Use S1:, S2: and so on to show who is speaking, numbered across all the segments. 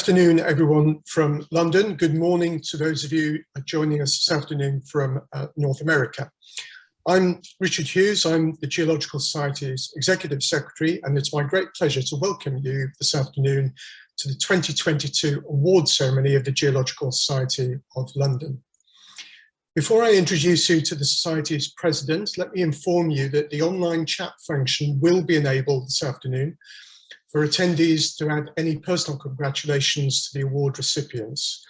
S1: afternoon, everyone from London. Good morning to those of you joining us this afternoon from North America. I'm Richard Hughes. I'm the Geological Society's Executive Secretary, and it's my great pleasure to welcome you this afternoon to the 2022 award ceremony of the Geological Society of London. Before I introduce you to the Society's President, let me inform you that the online chat function will be enabled this afternoon for attendees to add any personal congratulations to the award recipients.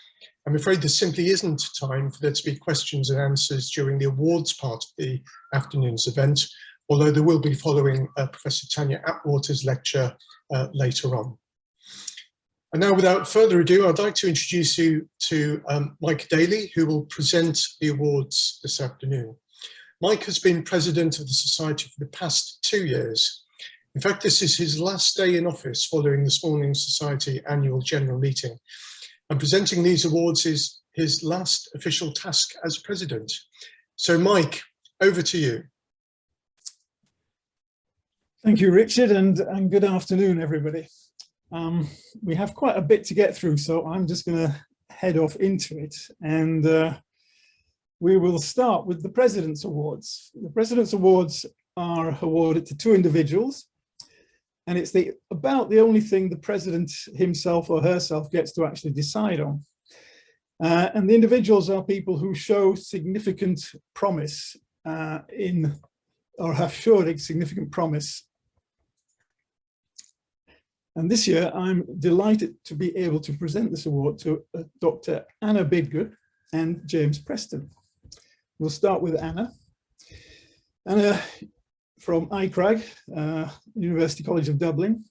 S1: I'm afraid there simply isn't time for there to be questions and answers during the awards part of the afternoon's event, although there will be following Professor Tanya Atwater's lecture later on. And now, without further ado, I'd like to introduce you to Mike Daly, who will present the awards this afternoon. Mike has been president of the Society for the past 2 years. In fact, this is his last day in office following this morning's Society annual general meeting. And presenting these awards is his last official task as president. So Mike, over to you.
S2: Thank you, Richard, and good afternoon, everybody. We have quite a bit to get through, so I'm just going to head off into it. And we will start with the President's Awards. The President's Awards are awarded to 2 individuals. And it's about the only thing the president himself or herself gets to actually decide on. And the individuals are people who show significant promise or have showed a significant promise. And this year, I'm delighted to be able to present this award to Dr. Anna Bidgood and James Preston. We'll start with Anna. Anna, from ICRAG, University College of Dublin,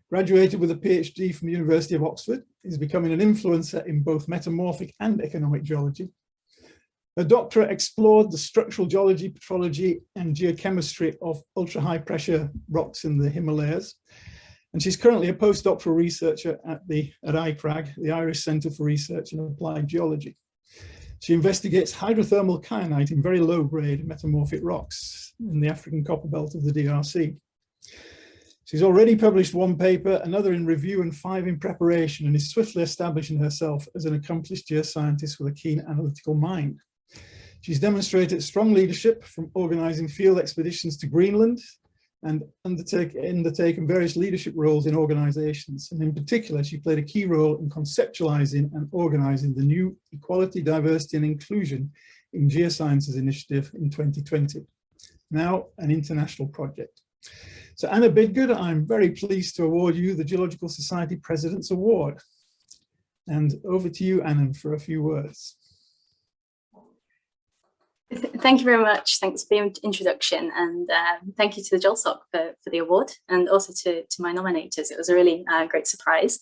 S2: graduated with a PhD from the University of Oxford, is becoming an influencer in both metamorphic and economic geology. Her doctorate explored the structural geology, petrology, and geochemistry of ultra-high pressure rocks in the Himalayas. And she's currently a postdoctoral researcher at ICRAG, the Irish Centre for Research in Applied Geology. She investigates hydrothermal kyanite in very low-grade metamorphic rocks in the African copper belt of the DRC. She's already published 1 paper, another in review, and 5 in preparation, and is swiftly establishing herself as an accomplished geoscientist with a keen analytical mind. She's demonstrated strong leadership, from organising field expeditions to Greenland and undertaken various leadership roles in organisations. And in particular, she played a key role in conceptualising and organising the new Equality, Diversity and Inclusion in Geosciences initiative in 2020, now an international project. So Anna Bidgood, I'm very pleased to award you the Geological Society President's Award. And over to you, Annan, for a few words.
S3: Thank you very much. Thanks for the introduction, and thank you to the GeolSoc for the award, and also to my nominators. It was a really great surprise.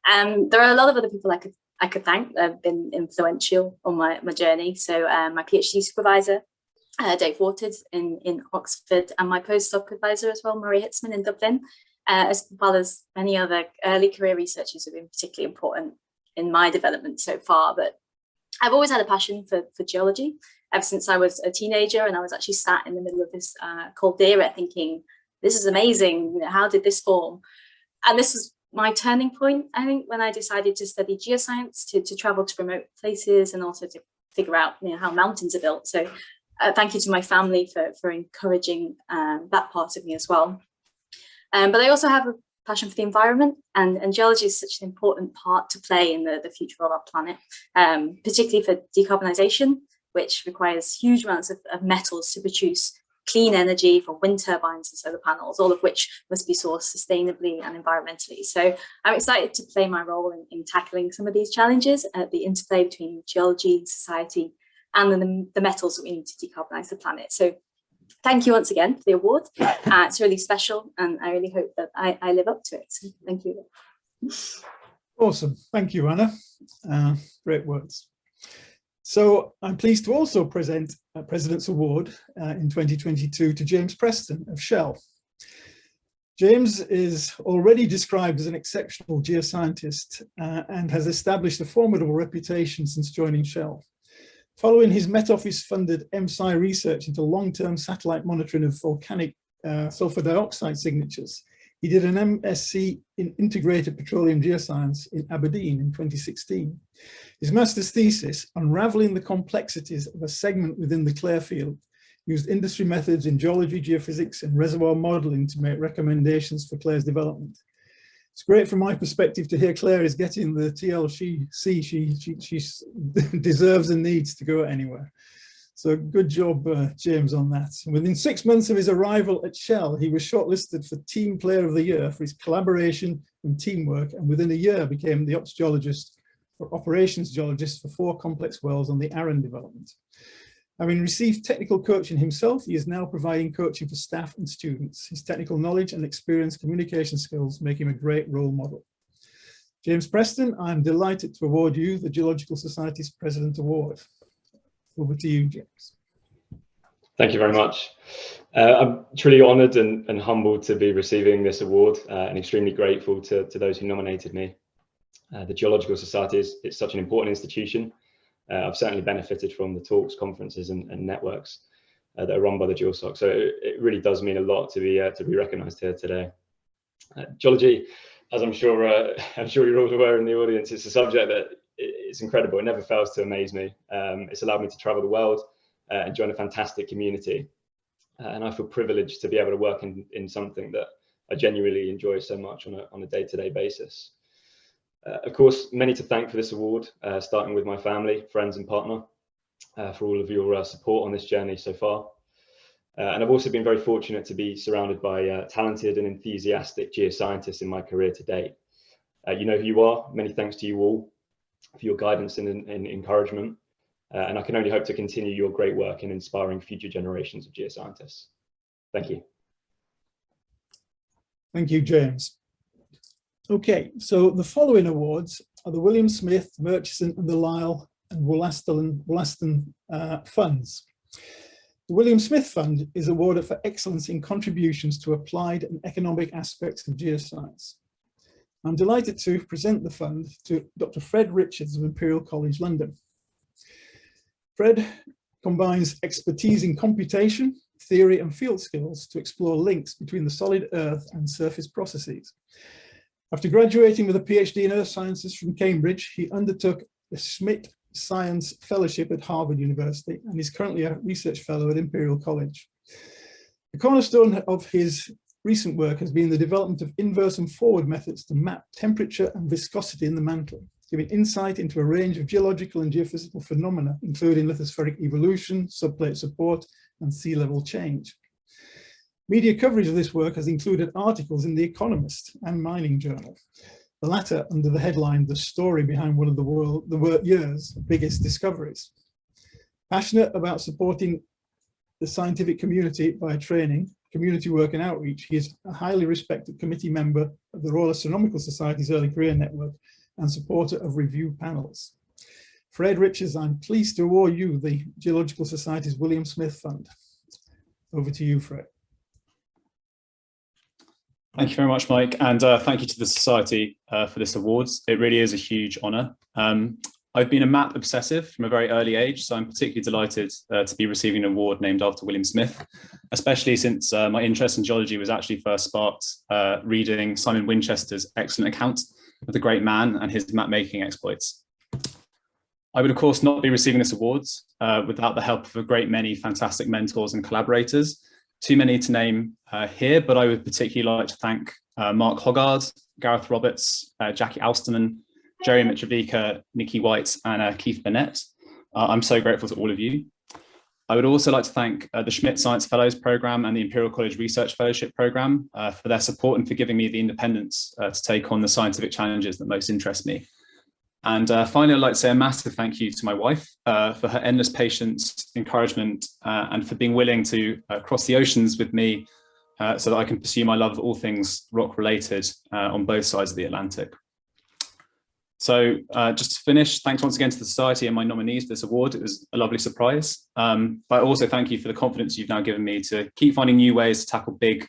S3: There are a lot of other people I could thank that have been influential on my journey. So my PhD supervisor, Dave Waters in Oxford, and my postdoc advisor as well, Murray Hitzman in Dublin, as well as many other early career researchers who have been particularly important in my development so far. But I've always had a passion for geology ever since I was a teenager, and I was actually sat in the middle of this caldera thinking, this is amazing, how did this form? And this was my turning point, I think, when I decided to study geoscience, to travel to remote places, and also to figure out how mountains are built. So thank you to my family for encouraging that part of me as well. But I also have a passion for the environment, and geology is such an important part to play in the future of our planet, particularly for decarbonisation, which requires huge amounts of metals to produce clean energy from wind turbines and solar panels, all of which must be sourced sustainably and environmentally. So I'm excited to play my role in tackling some of these challenges, the interplay between geology, society, and then the metals that we need to decarbonise the planet. So thank you once again for the award. It's really special, and I really hope that I live up to it. So thank you.
S2: Awesome. Thank you, Anna. Great words. So I'm pleased to also present a President's Award in 2022 to James Preston of Shell. James is already described as an exceptional geoscientist and has established a formidable reputation since joining Shell. Following his Met Office-funded MSci research into long-term satellite monitoring of volcanic sulfur dioxide signatures, He did an MSc in Integrated Petroleum Geoscience in Aberdeen in 2016. His master's thesis, Unraveling the Complexities of a Segment Within the Clare Field, used industry methods in geology, geophysics, and reservoir modeling to make recommendations for Clare's development. It's great from my perspective to hear Clare is getting the TLC she deserves and needs to go anywhere. So good job, James, on that. And within 6 months of his arrival at Shell, he was shortlisted for Team Player of the Year for his collaboration and teamwork, and within a year became the ops geologist or operations geologist for 4 complex wells on the Annan development. Having received technical coaching himself, he is now providing coaching for staff and students. His technical knowledge and experience communication skills make him a great role model. James Preston, I'm delighted to award you the Geological Society's President Award. Over to you, James.
S4: Thank you very much. I'm truly honoured and humbled to be receiving this award and extremely grateful to those who nominated me. The Geological Society is such an important institution. I've certainly benefited from the talks, conferences and networks that are run by the GeoSoc. So it really does mean a lot to be recognised here today. Geology, as I'm sure you're all aware in the audience, it's a subject that it's incredible. It never fails to amaze me. It's allowed me to travel the world and join a fantastic community. And I feel privileged to be able to work in something that I genuinely enjoy so much on a day-to-day basis. Of course, many to thank for this award, starting with my family, friends and partner, for all of your support on this journey so far. And I've also been very fortunate to be surrounded by talented and enthusiastic geoscientists in my career to date. You know who you are. Many thanks to you all for your guidance and encouragement. And I can only hope to continue your great work in inspiring future generations of geoscientists. Thank you.
S2: Thank you, James. Okay, so the following awards are the William Smith, Murchison and the Lyell and Wollaston funds. The William Smith Fund is awarded for excellence in contributions to applied and economic aspects of geoscience. I'm delighted to present the fund to Dr. Fred Richards of Imperial College London. Fred combines expertise in computation, theory and field skills to explore links between the solid earth and surface processes. After graduating with a PhD in Earth Sciences from Cambridge, he undertook the Schmidt Science Fellowship at Harvard University and is currently a research fellow at Imperial College. The cornerstone of his recent work has been the development of inverse and forward methods to map temperature and viscosity in the mantle, giving insight into a range of geological and geophysical phenomena, including lithospheric evolution, subplate support, and sea level change. Media coverage of this work has included articles in The Economist and Mining Journal, the latter under the headline, "The Story Behind One of the Year's Biggest Discoveries." Passionate about supporting the scientific community by training, community work and outreach, he is a highly respected committee member of the Royal Astronomical Society's Early Career Network and supporter of review panels. Fred Richards, I'm pleased to award you the Geological Society's William Smith Fund. Over to you, Fred.
S5: Thank you very much, Mike, and thank you to the Society for this award. It really is a huge honour. I've been a map obsessive from a very early age, so I'm particularly delighted to be receiving an award named after William Smith, especially since my interest in geology was actually first sparked reading Simon Winchester's excellent account of the great man and his map-making exploits. I would, of course, not be receiving this award without the help of a great many fantastic mentors and collaborators. Too many to name here, but I would particularly like to thank Mark Hoggard, Gareth Roberts, Jackie Alsterman, Jerry Mitrovica, Nikki White, and Keith Burnett. I'm so grateful to all of you. I would also like to thank the Schmidt Science Fellows Programme and the Imperial College Research Fellowship Programme for their support and for giving me the independence to take on the scientific challenges that most interest me. And finally, I'd like to say a massive thank you to my wife for her endless patience, encouragement, and for being willing to cross the oceans with me so that I can pursue my love of all things rock related on both sides of the Atlantic. So just to finish, thanks once again to the Society and my nominees for this award. It was a lovely surprise. But also thank you for the confidence you've now given me to keep finding new ways to tackle big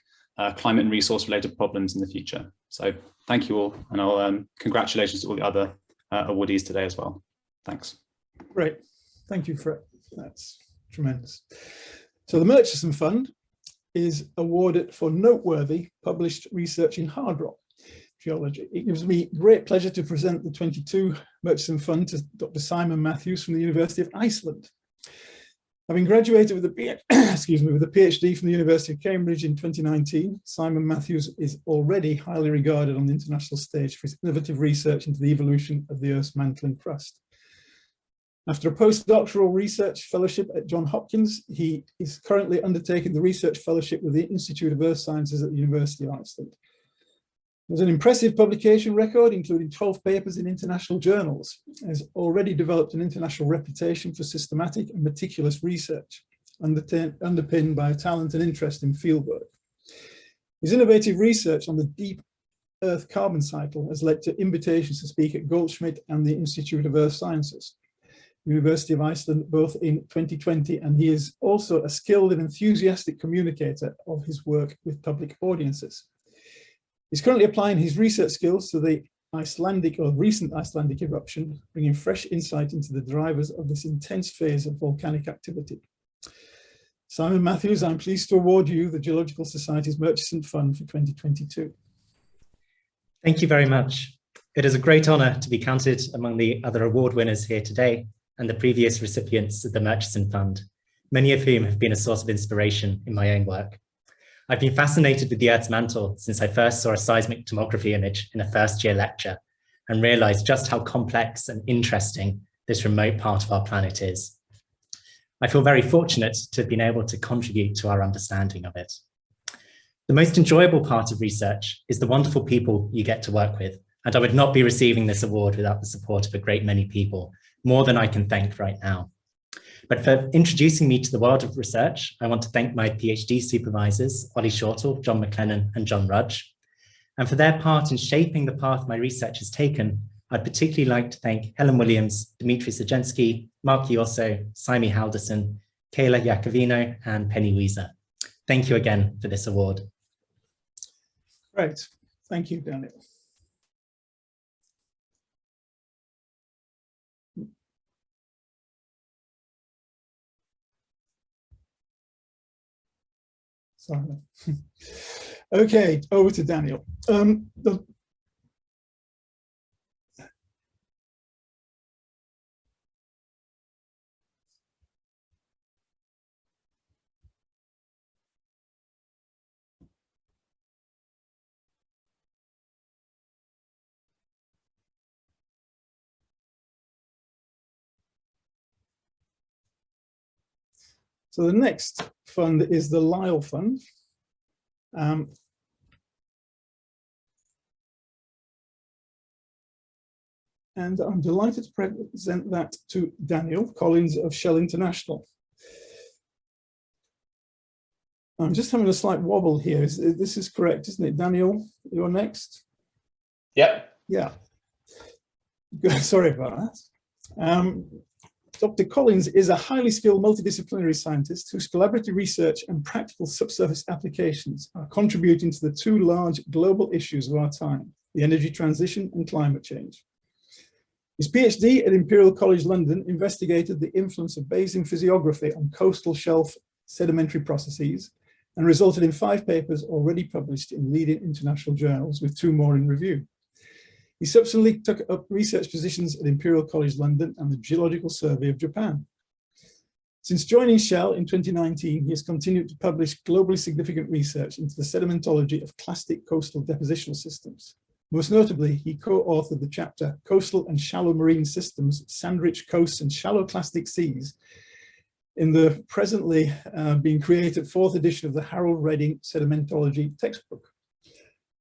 S5: climate and resource related problems in the future. So thank you all, and I'll congratulations to all the other awardees today as well. Thanks.
S2: Great. Thank you, Fred. That's tremendous. So the Murchison Fund is awarded for noteworthy published research in hard rock geology. It gives me great pleasure to present the 22 Murchison Fund to Dr. Simon Matthews from the University of Iceland. Having graduated with a PhD from the University of Cambridge in 2019, Simon Matthews is already highly regarded on the international stage for his innovative research into the evolution of the Earth's mantling crust. After a postdoctoral research fellowship at Johns Hopkins, he is currently undertaking the research fellowship with the Institute of Earth Sciences at the University of Iceland. There's an impressive publication record, including 12 papers in international journals. He has already developed an international reputation for systematic and meticulous research, underpinned by a talent and interest in fieldwork. His innovative research on the deep Earth carbon cycle has led to invitations to speak at Goldschmidt and the Institute of Earth Sciences, University of Iceland, both in 2020, and he is also a skilled and enthusiastic communicator of his work with public audiences. He's currently applying his research skills to the recent Icelandic eruption, bringing fresh insight into the drivers of this intense phase of volcanic activity. Simon Matthews, I'm pleased to award you the Geological Society's Murchison Fund for 2022.
S6: Thank you very much. It is a great honour to be counted among the other award winners here today and the previous recipients of the Murchison Fund, many of whom have been a source of inspiration in my own work. I've been fascinated with the Earth's mantle since I first saw a seismic tomography image in a first-year lecture and realised just how complex and interesting this remote part of our planet is. I feel very fortunate to have been able to contribute to our understanding of it. The most enjoyable part of research is the wonderful people you get to work with, and I would not be receiving this award without the support of a great many people, more than I can thank right now. But for introducing me to the world of research, I want to thank my PhD supervisors, Ollie Shortall, John McLennan, and John Rudge. And for their part in shaping the path my research has taken, I'd particularly like to thank Helen Williams, Dimitri Sajensky, Mark Iosso, Saimi Halderson, Kayla Iacovino, and Penny Weiser. Thank you again for this award.
S2: Great, thank you, Daniel. Sorry. Okay, over to Daniel. So the next fund is the Lyell Fund. And I'm delighted to present that to Daniel Collins of Shell International. I'm just having a slight wobble here. This is correct, isn't it? Daniel, you're next?
S7: Yep.
S2: Yeah. Sorry about that. Dr. Collins is a highly skilled multidisciplinary scientist whose collaborative research and practical subsurface applications are contributing to the two large global issues of our time, the energy transition and climate change. His PhD at Imperial College London investigated the influence of basin physiography on coastal shelf sedimentary processes and resulted in 5 papers already published in leading international journals, with 2 more in review. He subsequently took up research positions at Imperial College London and the Geological Survey of Japan. Since joining Shell in 2019, he has continued to publish globally significant research into the sedimentology of clastic coastal depositional systems. Most notably, he co-authored the chapter Coastal and Shallow Marine Systems, Sand-Rich Coasts and Shallow Clastic Seas in the presently being created 4th edition of the Harold Redding Sedimentology textbook.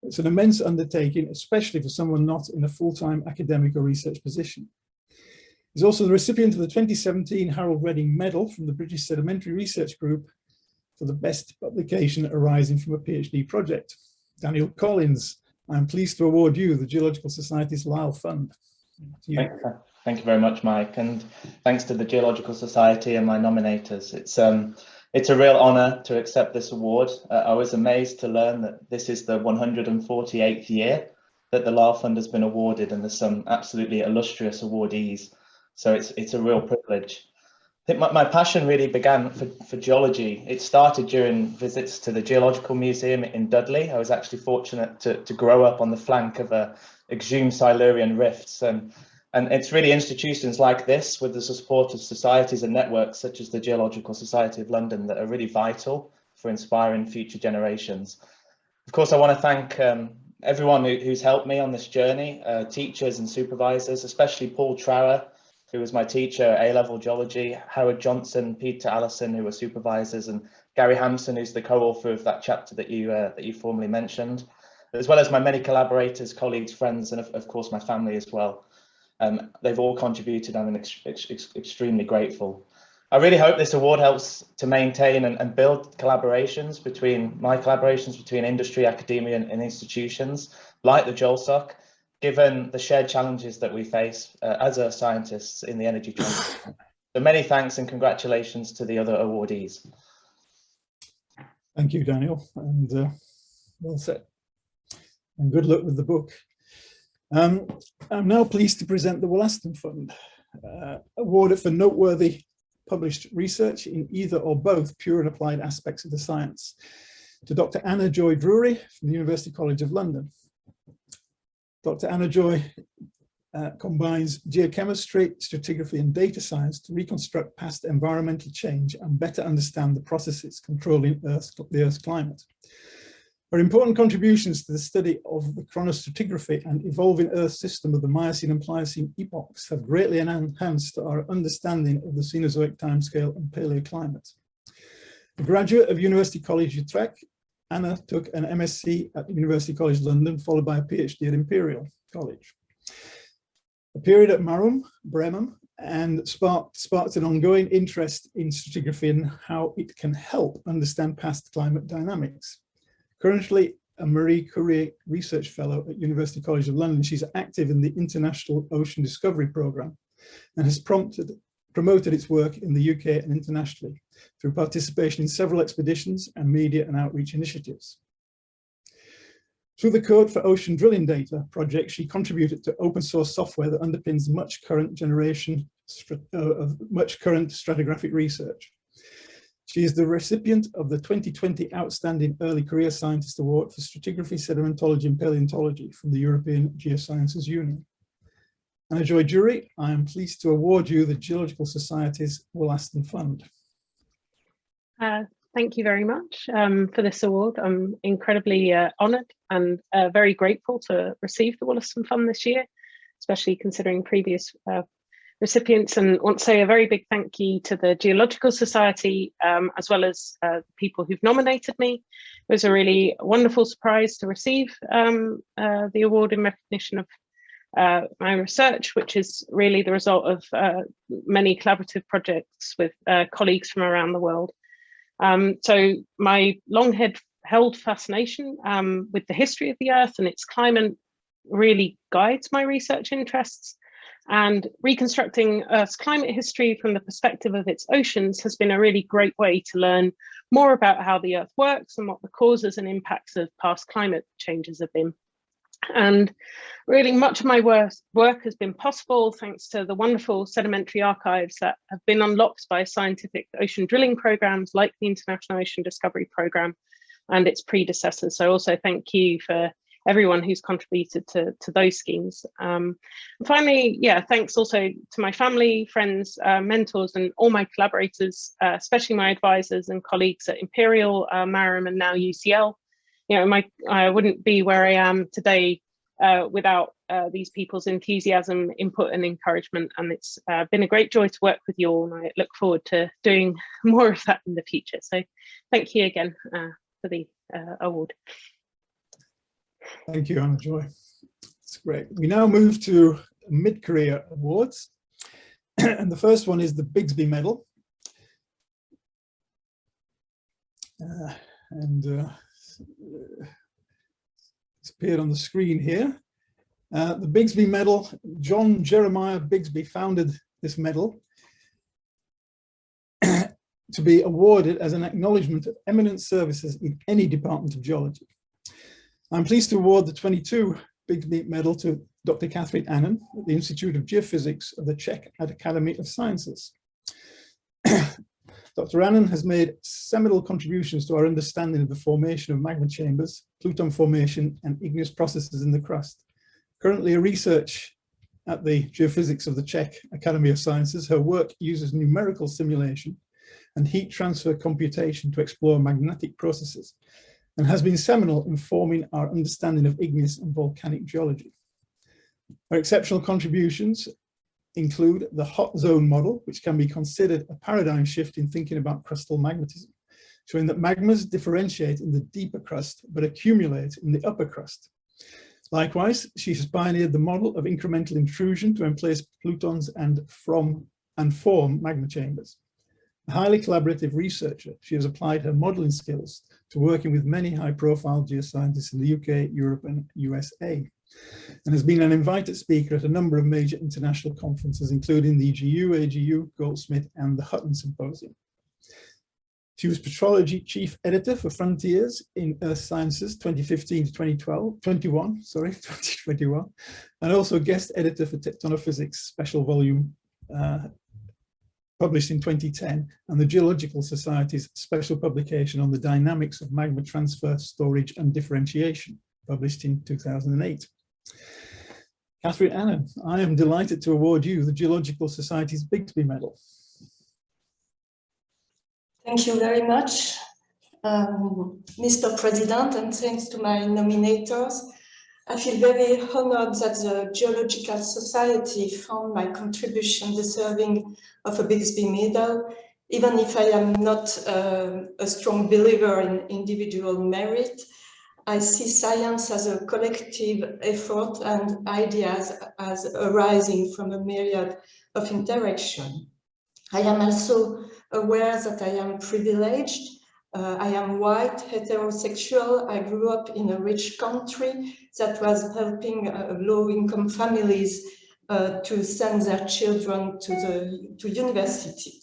S2: It's an immense undertaking, especially for someone not in a full-time academic or research position. He's also the recipient of the 2017 Harold Redding Medal from the British Sedimentary Research Group for the best publication arising from a PhD project. Daniel Collins, I'm pleased to award you the Geological Society's Lyell Fund.
S7: Thank you very much, Mike, and thanks to the Geological Society and my nominators. It's a real honour to accept this award. I was amazed to learn that this is the 148th year that the Lyell Fund has been awarded, and there's some absolutely illustrious awardees. So it's a real privilege. think my passion really began for geology. It started during visits to the Geological Museum in Dudley. I was actually fortunate to grow up on the flank of exhumed Silurian rifts. And it's really institutions like this, with the support of societies and networks such as the Geological Society of London, that are really vital for inspiring future generations. Of course, I want to thank everyone who's helped me on this journey, teachers and supervisors, especially Paul Trower, who was my teacher at A-level geology, Howard Johnson, Peter Allison, who were supervisors, and Gary Hampson, who's the co-author of that chapter that you formally mentioned, as well as my many collaborators, colleagues, friends, and of course my family as well. They've all contributed. I'm extremely grateful. I really hope this award helps to maintain and build collaborations between industry, academia, and institutions like the JOLSOC, given the shared challenges that we face as Earth scientists in the energy transition. So many thanks and congratulations to the other awardees.
S2: Thank you, Daniel, and well said. And good luck with the book. I'm now pleased to present the Wollaston Fund, awarded for noteworthy published research in either or both pure and applied aspects of the science, to Dr. Anna Joy Drury from the University College of London. Dr. Anna Joy combines geochemistry, stratigraphy, and data science to reconstruct past environmental change and better understand the processes controlling the Earth's climate. Her important contributions to the study of the chronostratigraphy and evolving Earth system of the Miocene and Pliocene epochs have greatly enhanced our understanding of the Cenozoic timescale and paleoclimate. A graduate of University College Utrecht, Anna took an MSc at University College London, followed by a PhD at Imperial College. A period at Bremen, and sparked an ongoing interest in stratigraphy and how it can help understand past climate dynamics. Currently a Marie Curie Research Fellow at University College of London, she's active in the International Ocean Discovery Programme and has promoted its work in the UK and internationally through participation in several expeditions and media and outreach initiatives. Through the Code for Ocean Drilling Data project, she contributed to open source software that underpins much current stratigraphic research. She is the recipient of the 2020 Outstanding Early Career Scientist Award for Stratigraphy, Sedimentology and Paleontology from the European Geosciences Union. Anna Joy Drury, I am pleased to award you the Geological Society's Wollaston Fund.
S8: Thank you very much for this award. I'm incredibly honoured and very grateful to receive the Wollaston Fund this year, especially considering previous recipients, and want to say a very big thank you to the Geological Society as well as people who've nominated me. It was a really wonderful surprise to receive the award in recognition of my research, which is really the result of many collaborative projects with colleagues from around the world. So my long-held fascination with the history of the Earth and its climate really guides my research interests. And reconstructing Earth's climate history from the perspective of its oceans has been a really great way to learn more about how the Earth works and what the causes and impacts of past climate changes have been. And really much of my work has been possible thanks to the wonderful sedimentary archives that have been unlocked by scientific ocean drilling programs like the International Ocean Discovery Programme and its predecessors. So also thank you for everyone who's contributed to those schemes. And finally, yeah, thanks also to my family, friends, mentors, and all my collaborators, especially my advisors and colleagues at Imperial, Marham, and now UCL. You know, I wouldn't be where I am today without these people's enthusiasm, input, and encouragement. And it's been a great joy to work with you all, and I look forward to doing more of that in the future. So thank you again for the award.
S2: Thank you, Anna Joy. It's great. We now move to mid-career awards. And the first one is the Bigsby Medal. It's appeared on the screen here. The Bigsby Medal, John Jeremiah Bigsby founded this medal to be awarded as an acknowledgement of eminent services in any department of geology. I'm pleased to award the 22 Bigsby Medal to Dr. Catherine Annan at the Institute of Geophysics of the Czech Academy of Sciences. Dr. Annan has made seminal contributions to our understanding of the formation of magma chambers, pluton formation, and igneous processes in the crust. Currently a research at the Geophysics of the Czech Academy of Sciences, her work uses numerical simulation and heat transfer computation to explore magnetic processes, and has been seminal in forming our understanding of igneous and volcanic geology. Her exceptional contributions include the hot zone model, which can be considered a paradigm shift in thinking about crustal magnetism, showing that magmas differentiate in the deeper crust but accumulate in the upper crust. Likewise, she has pioneered the model of incremental intrusion to emplace plutons and form magma chambers. A highly collaborative researcher, she has applied her modeling skills to working with many high-profile geoscientists in the UK, Europe, and USA, and has been an invited speaker at a number of major international conferences, including the EGU, AGU, Goldsmith, and the Hutton Symposium. She was Petrology Chief Editor for Frontiers in Earth Sciences 2015 to 2021, and also guest editor for Tectonophysics Special Volume published in 2010, and the Geological Society's special publication on the dynamics of magma transfer, storage, and differentiation, published in 2008. Catherine Annan, I am delighted to award you the Geological Society's Bigsby Medal.
S9: Thank you very much, Mr. President, and thanks to my nominators. I feel very honored that the Geological Society found my contribution deserving of a Bigsby Medal, even if I am not a strong believer in individual merit. I see science as a collective effort and ideas as arising from a myriad of interaction. I am also aware that I am privileged. I am white, heterosexual. I grew up in a rich country that was helping low-income families to send their children to university.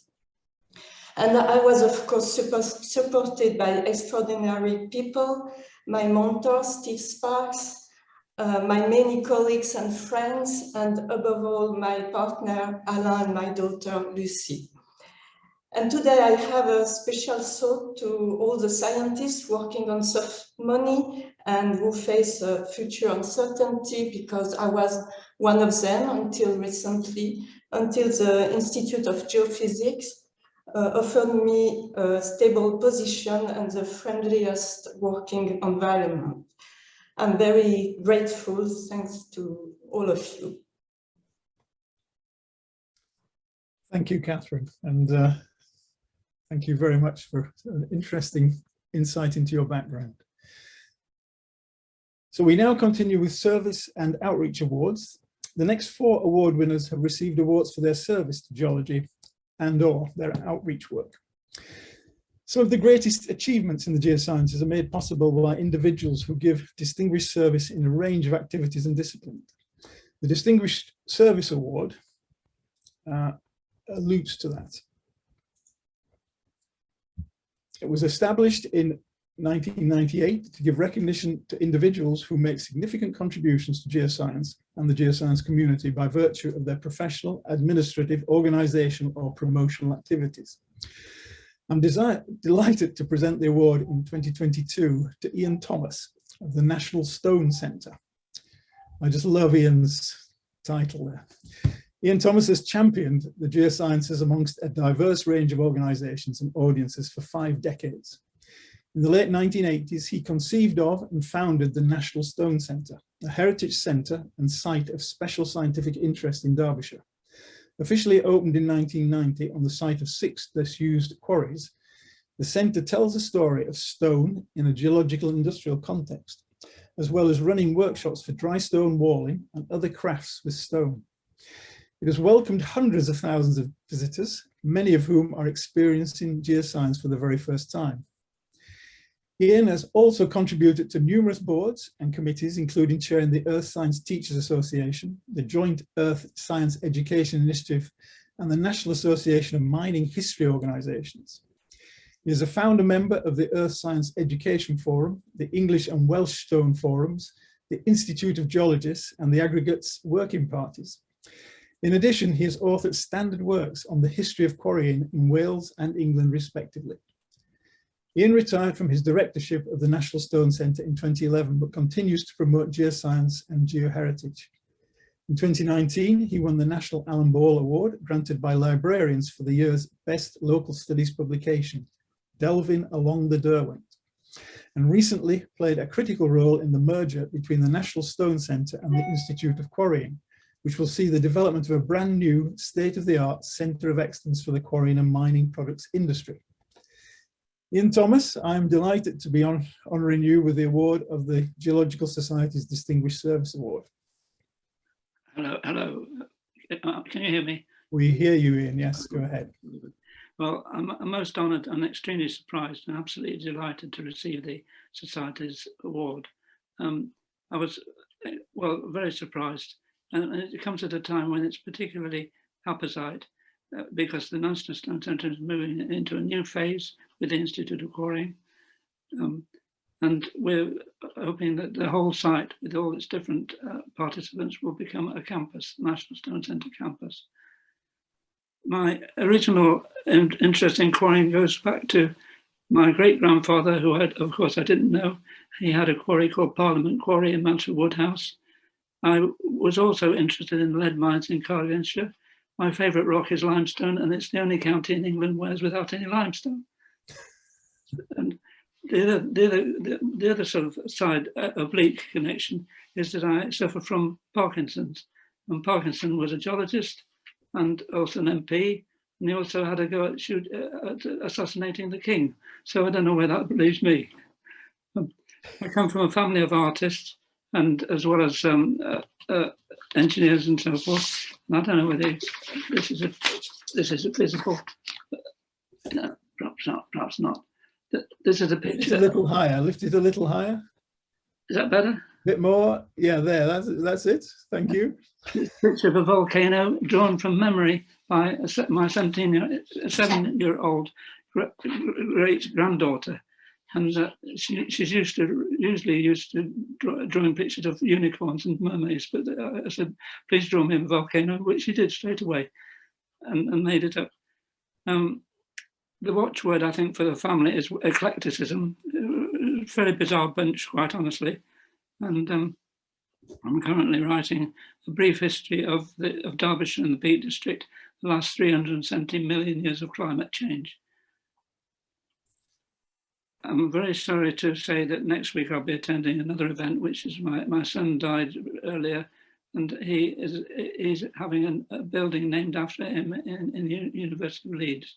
S9: And I was, of course, supported by extraordinary people, my mentor, Steve Sparks, my many colleagues and friends, and above all, my partner, Alan, and my daughter, Lucy. And today I have a special thought to all the scientists working on soft money and who face future uncertainty, because I was one of them until recently, until the Institute of Geophysics offered me a stable position and the friendliest working environment. I'm very grateful, thanks to all of you.
S2: Thank you, Catherine, and thank you very much for an interesting insight into your background. So we now continue with Service and Outreach Awards. The next 4 award winners have received awards for their service to geology and/or their outreach work. Some of the greatest achievements in the geosciences are made possible by individuals who give distinguished service in a range of activities and disciplines. The Distinguished Service Award alludes to that. It was established in 1998 to give recognition to individuals who make significant contributions to geoscience and the geoscience community by virtue of their professional, administrative, organizational, or promotional activities. I'm delighted to present the award in 2022 to Ian Thomas of the National Stone Centre. I just love Ian's title there. Ian Thomas has championed the geosciences amongst a diverse range of organizations and audiences for 5 decades. In the late 1980s, he conceived of and founded the National Stone Centre, a heritage centre and site of special scientific interest in Derbyshire. Officially opened in 1990 on the site of 6 disused quarries, the centre tells a story of stone in a geological industrial context, as well as running workshops for dry stone walling and other crafts with stone. It has welcomed hundreds of thousands of visitors, many of whom are experiencing geoscience for the very first time. Ian has also contributed to numerous boards and committees, including chairing the Earth Science Teachers Association, the Joint Earth Science Education Initiative, and the National Association of Mining History Organisations. He is a founder member of the Earth Science Education Forum, the English and Welsh Stone Forums, the Institute of Geologists, and the Aggregates Working Parties. In addition, he has authored standard works on the history of quarrying in Wales and England, respectively. Ian retired from his directorship of the National Stone Centre in 2011, but continues to promote geoscience and geoheritage. In 2019, he won the National Alan Ball Award, granted by librarians for the year's Best Local Studies publication, Delving Along the Derwent, and recently played a critical role in the merger between the National Stone Centre and the Institute of Quarrying, which will see the development of a brand new state-of-the-art Centre of Excellence for the quarrying and mining products industry. Ian Thomas, I'm delighted to be honouring you with the award of the Geological Society's Distinguished Service Award.
S10: Hello. Can you hear me?
S2: We hear you, Ian. Yes, go ahead.
S10: Well, I'm most honoured and extremely surprised and absolutely delighted to receive the Society's award. I was, well, very surprised, and it comes at a time when it's particularly apposite because the National Stone Centre is moving into a new phase with the Institute of Quarrying. And we're hoping that the whole site, with all its different participants, will become a campus, National Stone Centre campus. My original interest in quarrying goes back to my great-grandfather, who had, of course, I didn't know, he had a quarry called Parliament Quarry in Mansfield Woodhouse. I was also interested in lead mines in Cardiganshire. My favourite rock is limestone, and it's the only county in England where it's without any limestone. And the other sort of side, oblique connection, is that I suffer from Parkinson's. And Parkinson was a geologist and also an MP, and he also had a go at assassinating the king. So I don't know where that leaves me. I come from a family of artists, and as well as engineers and so forth. And I don't know whether this is a physical. No, perhaps not. This is a picture.
S2: Lift it a little higher. Lift it a little higher.
S10: Is that better?
S2: A bit more. Yeah, there. That's it. Thank you.
S10: It's a picture of a volcano drawn from memory by my 7-year-old great granddaughter, and she's usually used to drawing pictures of unicorns and mermaids. But I said, please draw me a volcano, which she did straight away, and made it up. The watchword, I think, for the family is eclecticism. A very bizarre bunch, quite honestly. And I'm currently writing a brief history of Derbyshire and the Peak District, the last 370 million years of climate change. I'm very sorry to say that next week I'll be attending another event, which is my son died earlier, and he's having a building named after him in the University of Leeds.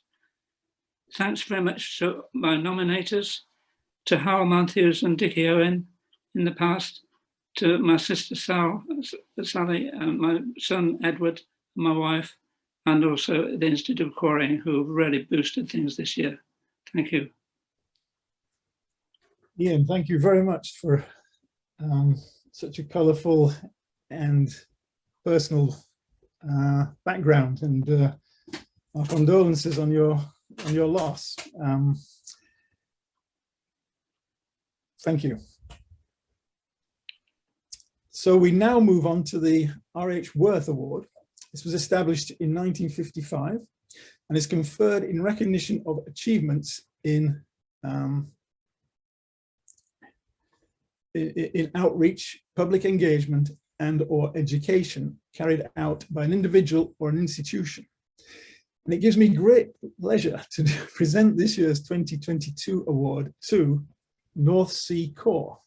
S10: Thanks very much to my nominators, to Hal Matthews and Dickie Owen in the past, to my sister Sally, and my son Edward, and my wife, and also the Institute of Quarrying, who have really boosted things this year. Thank you.
S2: Ian, thank you very much for such a colourful and personal background, and our condolences on your loss. Thank you. So we now move on to the R.H. Worth Award. This was established in 1955 and is conferred in recognition of achievements in outreach, public engagement, and/or education carried out by an individual or an institution. And it gives me great pleasure to present this year's 2022 award to North Sea Core.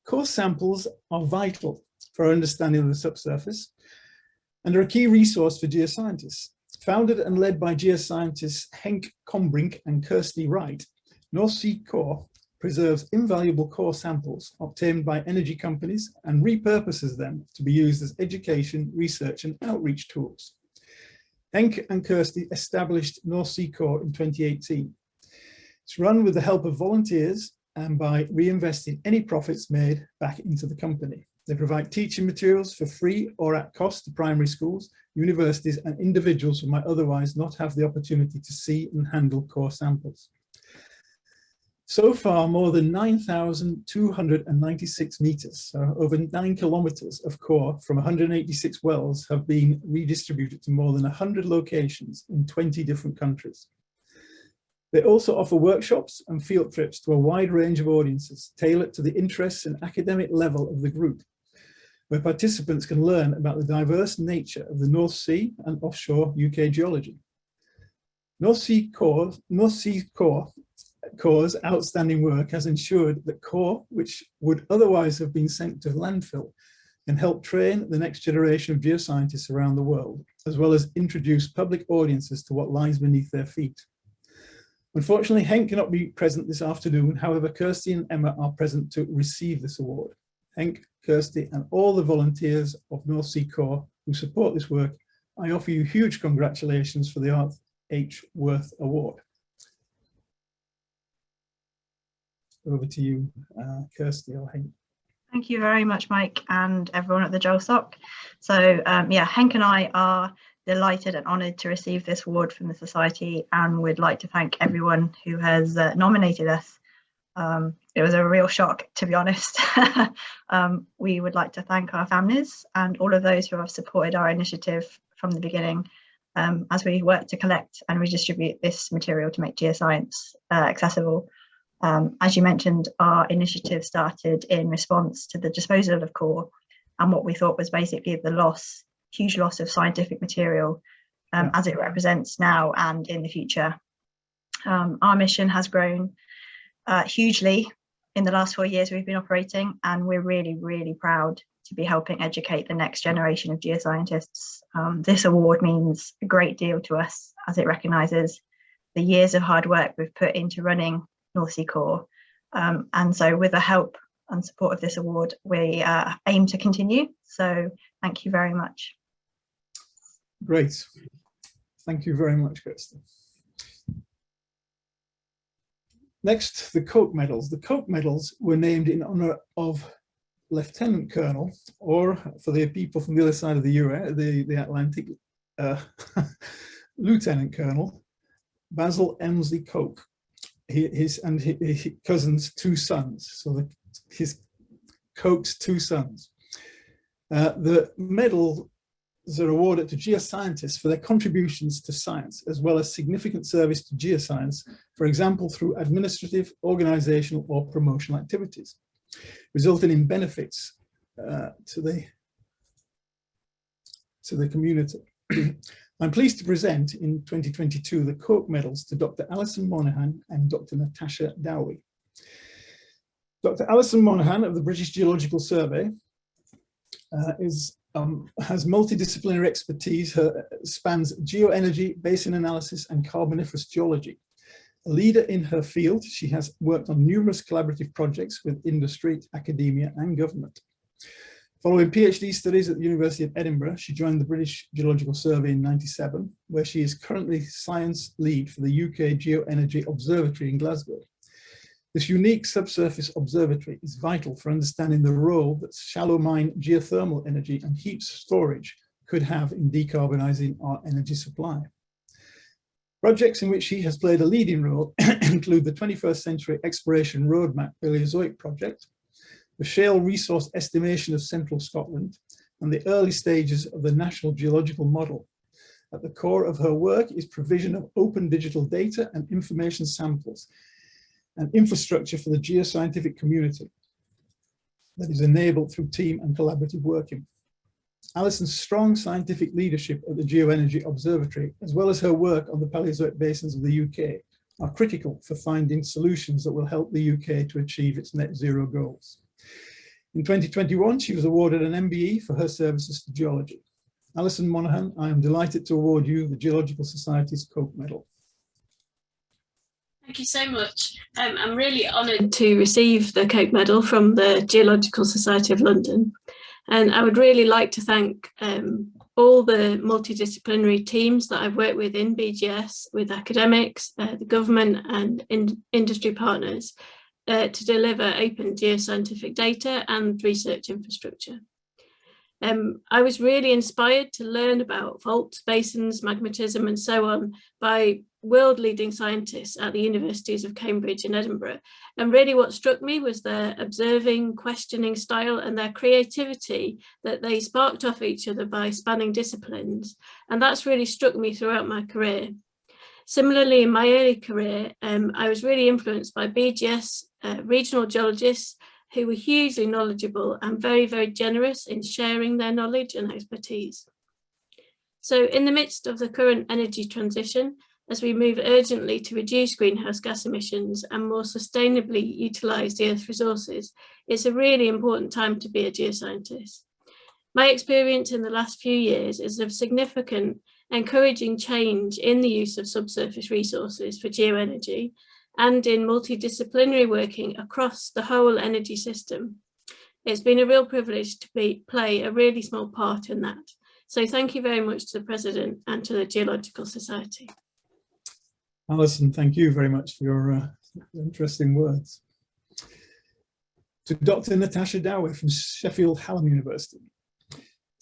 S2: Core samples are vital for our understanding of the subsurface and are a key resource for geoscientists. Founded and led by geoscientists Henk Combrink and Kirsty Wright, North Sea Core preserves invaluable core samples obtained by energy companies and repurposes them to be used as education, research, and outreach tools. Henk and Kirsty established North Sea Core in 2018. It's run with the help of volunteers and by reinvesting any profits made back into the company. They provide teaching materials for free or at cost to primary schools, universities, and individuals who might otherwise not have the opportunity to see and handle core samples. So far, more than 9,296 meters, so over 9 kilometers of core from 186 wells have been redistributed to more than 100 locations in 20 different countries. They also offer workshops and field trips to a wide range of audiences tailored to the interests and academic level of the group, where participants can learn about the diverse nature of the North Sea and offshore UK geology. North Sea Core's outstanding work has ensured that core, which would otherwise have been sent to landfill, can help train the next generation of geoscientists around the world, as well as introduce public audiences to what lies beneath their feet. Unfortunately, Henk cannot be present this afternoon. However, Kirsty and Emma are present to receive this award. Henk, Kirsty, and all the volunteers of North Sea Core who support this work, I offer you huge congratulations for the Art H. Worth Award. Over to you, Kirsty or Henk.
S11: Thank you very much, Mike, and everyone at the JOLSOC. So yeah, Henk and I are delighted and honoured to receive this award from the Society, and would like to thank everyone who has nominated us. It was a real shock, to be honest. We would like to thank our families and all of those who have supported our initiative from the beginning, as we work to collect and redistribute this material to make geoscience accessible. As you mentioned, our initiative started in response to the disposal of core and what we thought was basically the huge loss of scientific material as it represents now and in the future. Our mission has grown hugely in the last 4 years we've been operating, and we're really, really proud to be helping educate the next generation of geoscientists. This award means a great deal to us, as it recognises the years of hard work we've put into running North Sea Core. And so with the help and support of this award, we aim to continue. So thank you very much.
S2: Great. Thank you very much, Kirsty. Next, the Koch medals. The Koch medals were named in honour of Lieutenant Colonel, or for the people from the other side of the Atlantic, Lieutenant Colonel Basil Emsley Koch. His cousin's 2 sons, so his Koch's 2 sons. The medals are awarded to geoscientists for their contributions to science, as well as significant service to geoscience, for example, through administrative, organizational, or promotional activities, resulting in benefits to the community. I'm pleased to present in 2022 the Koch medals to Dr. Alison Monaghan and Dr. Natasha Dewey. Dr. Alison Monaghan of the British Geological Survey has multidisciplinary expertise, spans geoenergy, basin analysis, and carboniferous geology. A leader in her field, she has worked on numerous collaborative projects with industry, academia, and government. Following PhD studies at the University of Edinburgh, she joined the British Geological Survey in '97, where she is currently science lead for the UK Geoenergy Observatory in Glasgow. This unique subsurface observatory is vital for understanding the role that shallow mine geothermal energy and heat storage could have in decarbonising our energy supply. Projects in which she has played a leading role include the 21st Century Exploration Roadmap Paleozoic project, the shale resource estimation of central Scotland, and the early stages of the National Geological Model. At the core of her work is provision of open digital data and information samples and infrastructure for the geoscientific community that is enabled through team and collaborative working. Alison's strong scientific leadership at the Geoenergy Observatory, as well as her work on the Paleozoic basins of the UK, are critical for finding solutions that will help the UK to achieve its net zero goals. In 2021, she was awarded an MBE for her services to geology. Alison Monaghan, I am delighted to award you the Geological Society's Koch Medal.
S12: Thank you so much. I'm really honoured to receive the Koch Medal from the Geological Society of London. And I would really like to thank all the multidisciplinary teams that I've worked with in BGS, with academics, the government and industry partners, to deliver open geoscientific data and research infrastructure. I was really inspired to learn about faults, basins, magmatism, and so on by world-leading scientists at the universities of Cambridge and Edinburgh. And really what struck me was their observing, questioning style and their creativity that they sparked off each other by spanning disciplines. And that's really struck me throughout my career. Similarly, in my early career, I was really influenced by BGS regional geologists who were hugely knowledgeable and very, very generous in sharing their knowledge and expertise. So in the midst of the current energy transition, as we move urgently to reduce greenhouse gas emissions and more sustainably utilise the Earth's resources, it's a really important time to be a geoscientist. My experience in the last few years is of significant, encouraging change in the use of subsurface resources for geoenergy and in multidisciplinary working across the whole energy system. It's been a real privilege to play a really small part in that. So thank you very much to the President and to the Geological Society.
S2: Alison, thank you very much for your interesting words. To Dr. Natasha Dewey from Sheffield Hallam University.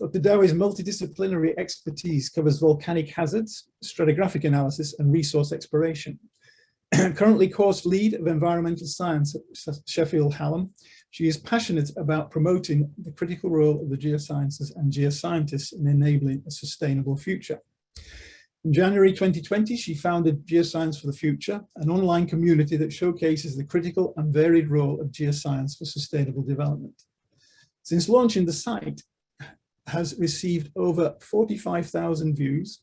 S2: Dr. Dewey's multidisciplinary expertise covers volcanic hazards, stratigraphic analysis, and resource exploration. Currently course lead of environmental science at Sheffield Hallam, she is passionate about promoting the critical role of the geosciences and geoscientists in enabling a sustainable future. In January 2020, she founded Geoscience for the Future, an online community that showcases the critical and varied role of geoscience for sustainable development. Since launching, the site has received over 45,000 views.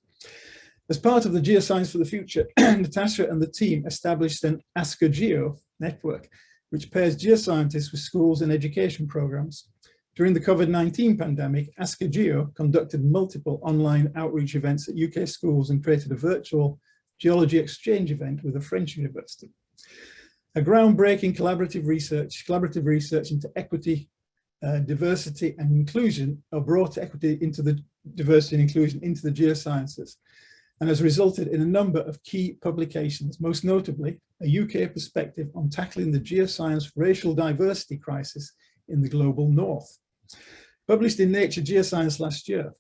S2: As part of the Geoscience for the Future, Natasha and the team established an Ask a Geo network, which pairs geoscientists with schools and education programs. During the COVID-19 pandemic, Ask a Geo conducted multiple online outreach events at UK schools and created a virtual geology exchange event with a French university. A groundbreaking collaborative research into equity, diversity and inclusion, or brought equity into the diversity and inclusion into the geosciences, and has resulted in a number of key publications, most notably a UK perspective on tackling the geoscience racial diversity crisis in the global north, published in Nature Geoscience last year.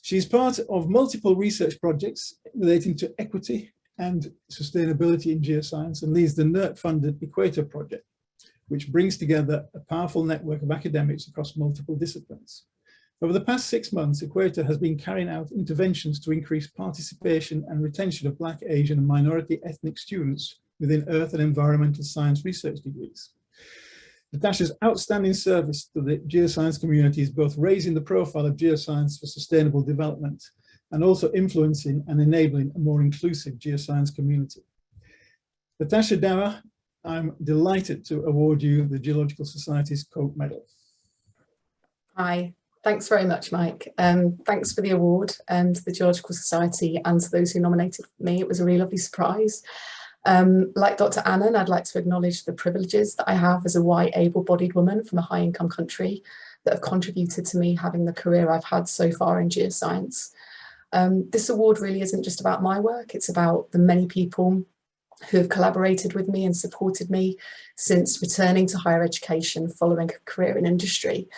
S2: She is part of multiple research projects relating to equity and sustainability in geoscience and leads the NERC-funded Equator project, which brings together a powerful network of academics across multiple disciplines. Over the past 6 months, Equator has been carrying out interventions to increase participation and retention of Black, Asian and minority ethnic students within earth and environmental science research degrees. Natasha's outstanding service to the geoscience community is both raising the profile of geoscience for sustainable development and also influencing and enabling a more inclusive geoscience community. Natasha Dewey, I'm delighted to award you the Geological Society's Cope Medal.
S13: Hi, thanks very much, Mike. Thanks for the award to the Geological Society and to those who nominated me. It was a really lovely surprise. Like Dr. Annan, I'd like to acknowledge the privileges that I have as a white, able-bodied woman from a high-income country that have contributed to me having the career I've had so far in geoscience. This award really isn't just about my work, it's about the many people who have collaborated with me and supported me since returning to higher education following a career in industry.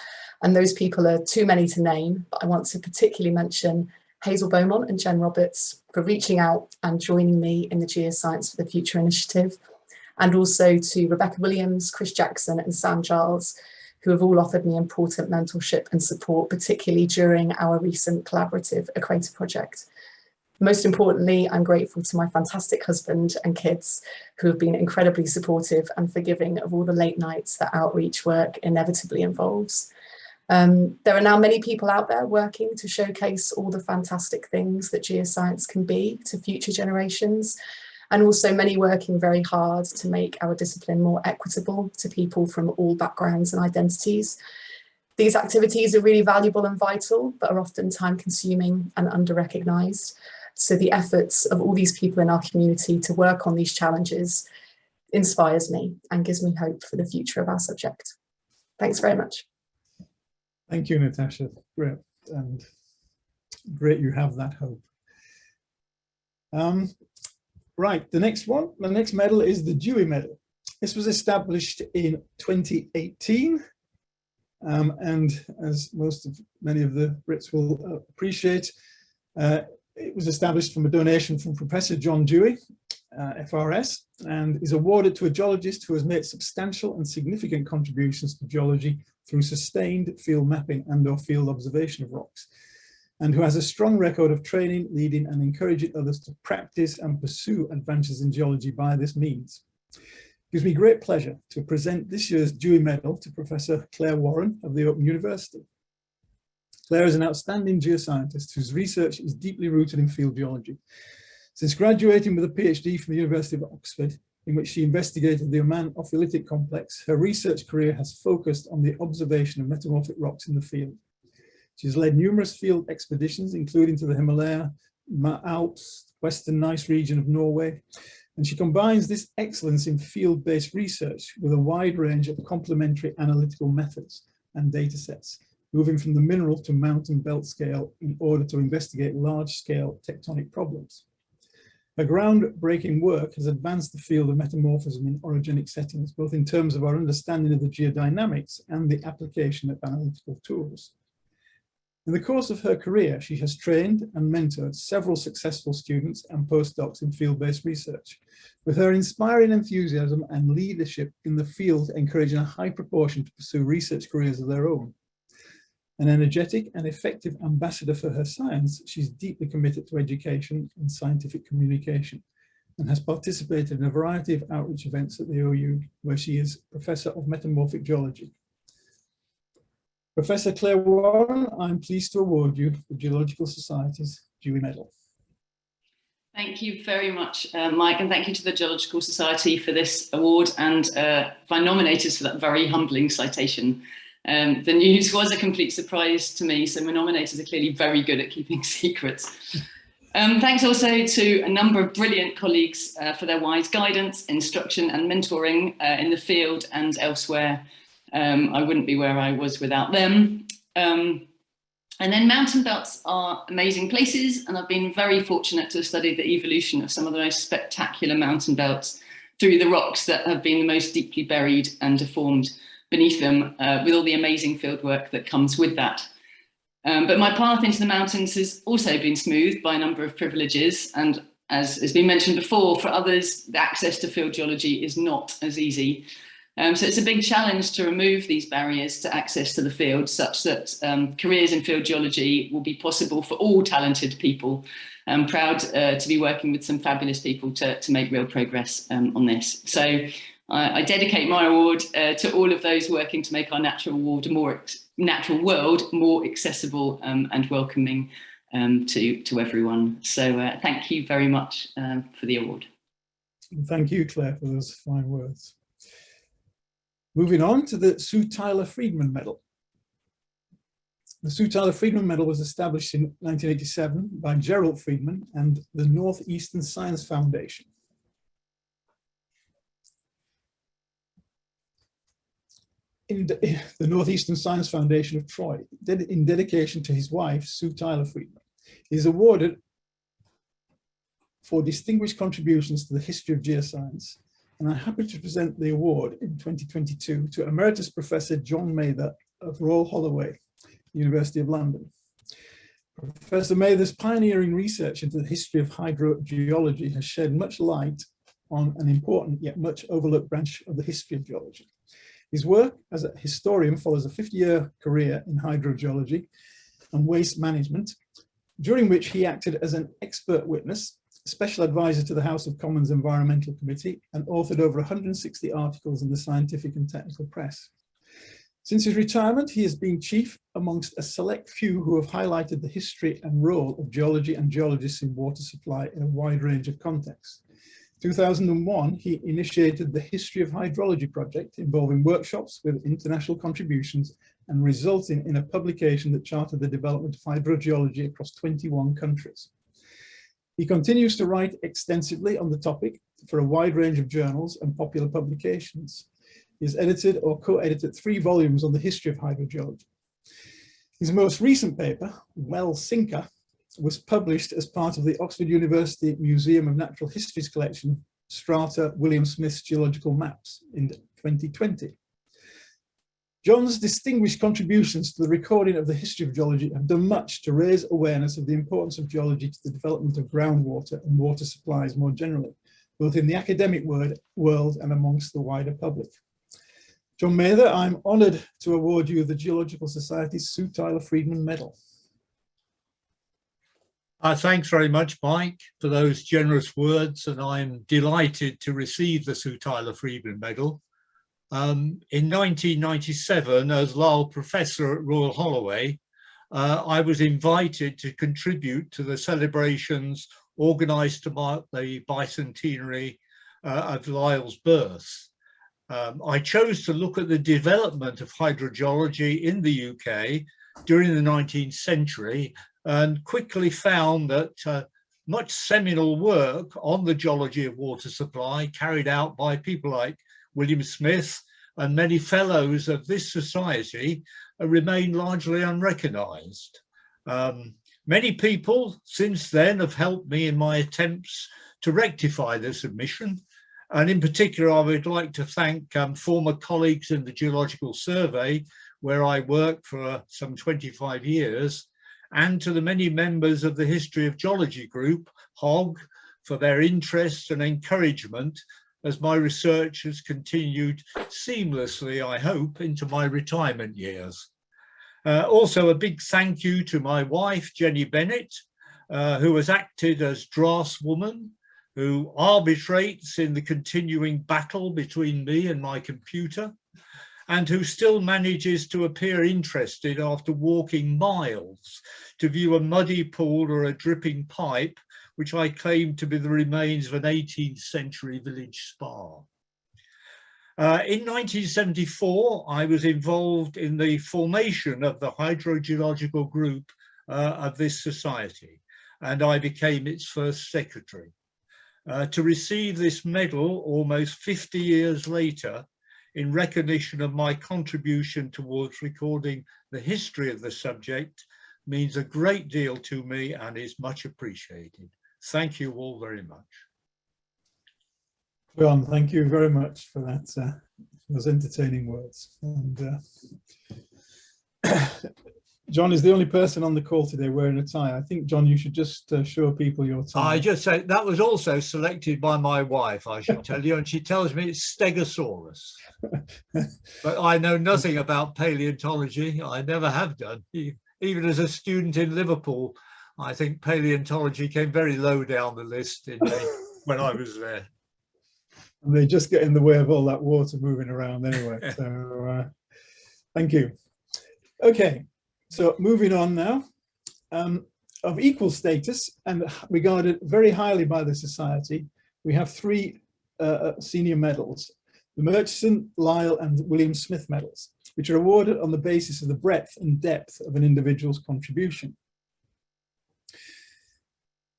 S13: And those people are too many to name, but I want to particularly mention Hazel Beaumont and Jen Roberts for reaching out and joining me in the Geoscience for the Future initiative, and also to Rebecca Williams, Chris Jackson and Sam Giles, who have all offered me important mentorship and support, particularly during our recent collaborative Equator project. Most importantly, I'm grateful to my fantastic husband and kids who have been incredibly supportive and forgiving of all the late nights that outreach work inevitably involves. There are now many people out there working to showcase all the fantastic things that geoscience can be to future generations, and also many working very hard to make our discipline more equitable to people from all backgrounds and identities. These activities are really valuable and vital, but are often time-consuming and under-recognised. So the efforts of all these people in our community to work on these challenges inspires me and gives me hope for the future of our subject. Thanks very much.
S2: Thank you, Natasha. Great, and great you have that hope. Right, the next medal is the Dewey Medal. This was established in 2018 And as many of the Brits will appreciate, it was established from a donation from Professor John Dewey, FRS, and is awarded to a geologist who has made substantial and significant contributions to geology through sustained field mapping and/or field observation of rocks, and who has a strong record of training, leading and encouraging others to practice and pursue advances in geology by this means. It gives me great pleasure to present this year's Dewey Medal to Professor Claire Warren of the Open University. Claire is an outstanding geoscientist whose research is deeply rooted in field geology. Since graduating with a PhD from the University of Oxford, in which she investigated the Annan ophiolitic complex, her research career has focused on the observation of metamorphic rocks in the field. She has led numerous field expeditions, including to the Himalaya, Alps, Western Gneiss region of Norway, and she combines this excellence in field-based research with a wide range of complementary analytical methods and data sets, moving from the mineral to mountain belt scale in order to investigate large-scale tectonic problems. Her groundbreaking work has advanced the field of metamorphism in orogenic settings, both in terms of our understanding of the geodynamics and the application of analytical tools. In the course of her career, she has trained and mentored several successful students and postdocs in field-based research, with her inspiring enthusiasm and leadership in the field encouraging a high proportion to pursue research careers of their own. An energetic and effective ambassador for her science, she's deeply committed to education and scientific communication, and has participated in a variety of outreach events at the OU, where she is Professor of Metamorphic Geology. Professor Claire Warren, I'm pleased to award you the Geological Society's Dewey Medal.
S14: Thank you very much, Mike, and thank you to the Geological Society for this award and my nominators for that very humbling citation. The news was a complete surprise to me, so my nominators are clearly very good at keeping secrets. Thanks also to a number of brilliant colleagues for their wise guidance, instruction and mentoring in the field and elsewhere. I wouldn't be where I was without them. And then mountain belts are amazing places, and I've been very fortunate to study the evolution of some of the most spectacular mountain belts through the rocks that have been the most deeply buried and deformed beneath them, with all the amazing fieldwork that comes with that. But my path into the mountains has also been smoothed by a number of privileges, and as has been mentioned before, for others, the access to field geology is not as easy. So it's a big challenge to remove these barriers to access to the field, such that careers in field geology will be possible for all talented people. I'm proud to be working with some fabulous people to make real progress on this. So I dedicate my award to all of those working to make our natural world more accessible and welcoming to everyone. So thank you very much for the award.
S2: Thank you, Claire, for those fine words. Moving on to the Sue Tyler Friedman Medal. The Sue Tyler Friedman Medal was established in 1987 by Gerald Friedman and the Northeastern Science Foundation. In the Northeastern Science Foundation of Troy, in dedication to his wife, Sue Tyler Friedman. He is awarded for distinguished contributions to the history of geoscience, and I'm happy to present the award in 2022 to Emeritus Professor John Mather of Royal Holloway, University of London. Professor Mather's pioneering research into the history of hydrogeology has shed much light on an important yet much overlooked branch of the history of geology. His work as a historian follows a 50-year career in hydrogeology and waste management, during which he acted as an expert witness, special advisor to the House of Commons Environmental Committee, and authored over 160 articles in the scientific and technical press. Since his retirement, he has been chief amongst a select few who have highlighted the history and role of geology and geologists in water supply in a wide range of contexts. In 2001, he initiated the History of Hydrology project, involving workshops with international contributions and resulting in a publication that charted the development of hydrogeology across 21 countries. He continues to write extensively on the topic for a wide range of journals and popular publications. He has edited or co-edited 3 volumes on the history of hydrogeology. His most recent paper, Well Sinker, was published as part of the Oxford University Museum of Natural History's collection, Strata William Smith's Geological Maps, in 2020. John's distinguished contributions to the recording of the history of geology have done much to raise awareness of the importance of geology to the development of groundwater and water supplies more generally, both in the academic world and amongst the wider public. John Mather, I'm honoured to award you the Geological Society's Sue Tyler Friedman Medal.
S15: Thanks very much, Mike, for those generous words, and I'm delighted to receive the Sue Tyler Friedman Medal. In 1997, as Lyell Professor at Royal Holloway, I was invited to contribute to the celebrations organised to mark the bicentenary of Lyell's birth. I chose to look at the development of hydrogeology in the UK during the 19th century and quickly found that much seminal work on the geology of water supply carried out by people like William Smith and many fellows of this society remain largely unrecognised. Many people since then have helped me in my attempts to rectify this omission. And in particular, I would like to thank former colleagues in the Geological Survey, where I worked for some 25 years, and to the many members of the History of Geology group, HOG, for their interest and encouragement as my research has continued seamlessly, I hope, into my retirement years. Also, a big thank you to my wife, Jenny Bennett, who has acted as draftswoman, who arbitrates in the continuing battle between me and my computer, and who still manages to appear interested after walking miles to view a muddy pool or a dripping pipe, which I claim to be the remains of an 18th century village spa. In 1974, I was involved in the formation of the hydrogeological group of this society, and I became its first secretary. To receive this medal almost 50 years later, in recognition of my contribution towards recording the history of the subject, means a great deal to me and is much appreciated. Thank you all very much.
S2: John, thank you very much for that, those entertaining words. And John is the only person on the call today wearing a tie. I think, John, you should just show people your tie.
S15: I just say that was also selected by my wife, I should tell you, and she tells me it's Stegosaurus. But I know nothing about paleontology. I never have done. Even as a student in Liverpool, I think paleontology came very low down the list when I was there.
S2: And they just get in the way of all that water moving around anyway. So thank you. Okay. So moving on now, of equal status and regarded very highly by the Society, we have three senior medals, the Murchison, Lyell and William Smith medals, which are awarded on the basis of the breadth and depth of an individual's contribution.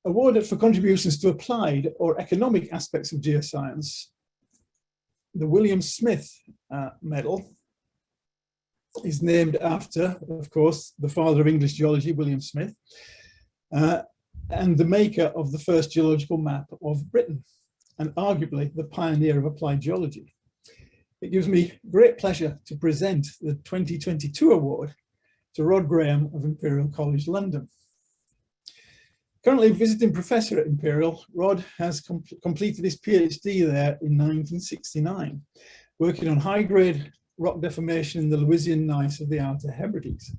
S2: Awarded for contributions to applied or economic aspects of geoscience, the William Smith medal is named after, of course, the father of English geology, William Smith, and the maker of the first geological map of Britain, and arguably the pioneer of applied geology. It gives me great pleasure to present the 2022 award to Rod Graham of Imperial College London. Currently visiting professor at Imperial, Rod has completed his PhD there in 1969, working on high-grade rock deformation in the Lewisian gneiss of the Outer Hebrides.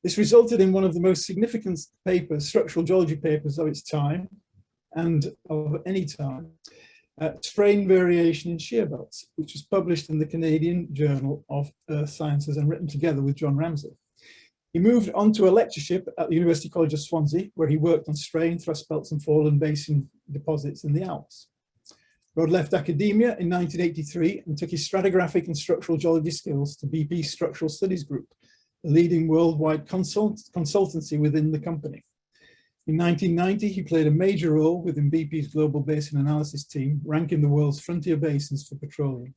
S2: This resulted in one of the most significant papers, structural geology papers of its time and of any time, strain variation in shear belts, which was published in the Canadian Journal of Earth Sciences and written together with John Ramsay. He moved on to a lectureship at the University College of Swansea, where he worked on strain, thrust belts and fallen basin deposits in the Alps. Rod left academia in 1983 and took his stratigraphic and structural geology skills to BP's Structural Studies Group, the leading worldwide consultancy within the company. In 1990, he played a major role within BP's Global Basin Analysis team, ranking the world's frontier basins for petroleum.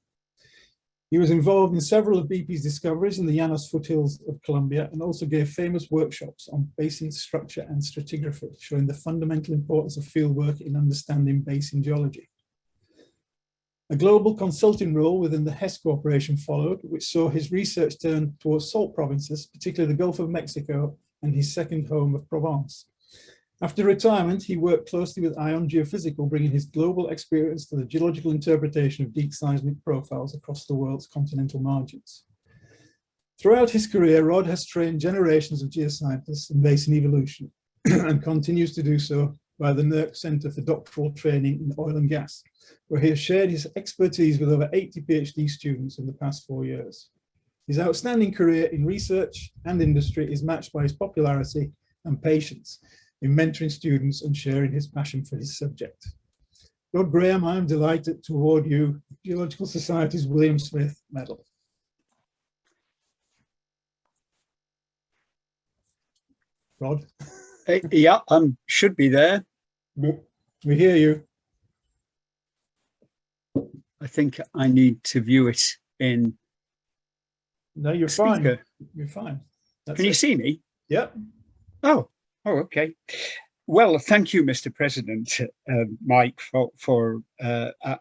S2: He was involved in several of BP's discoveries in the Llanos foothills of Colombia and also gave famous workshops on basin structure and stratigraphy, showing the fundamental importance of fieldwork in understanding basin geology. A global consulting role within the Hess Corporation followed, which saw his research turn towards salt provinces, particularly the Gulf of Mexico and his second home of Provence. After retirement, he worked closely with Ion Geophysical, bringing his global experience to the geological interpretation of deep seismic profiles across the world's continental margins. Throughout his career, Rod has trained generations of geoscientists in basin evolution and continues to do so by the NERC Centre for Doctoral Training in Oil and Gas, where he has shared his expertise with over 80 PhD students in the past 4 years. His outstanding career in research and industry is matched by his popularity and patience in mentoring students and sharing his passion for his subject. Rod Graham, I am delighted to award you the Geological Society's William Smith Medal. Rod?
S16: Yeah, should be there.
S2: We hear you.
S16: I think I need to view it in.
S2: No, you're
S16: speaker.
S2: Fine. You're fine. That's
S16: Can you
S2: it.
S16: see me?
S2: Yep.
S16: Oh, okay. Well, thank you, Mr. President, Mike, for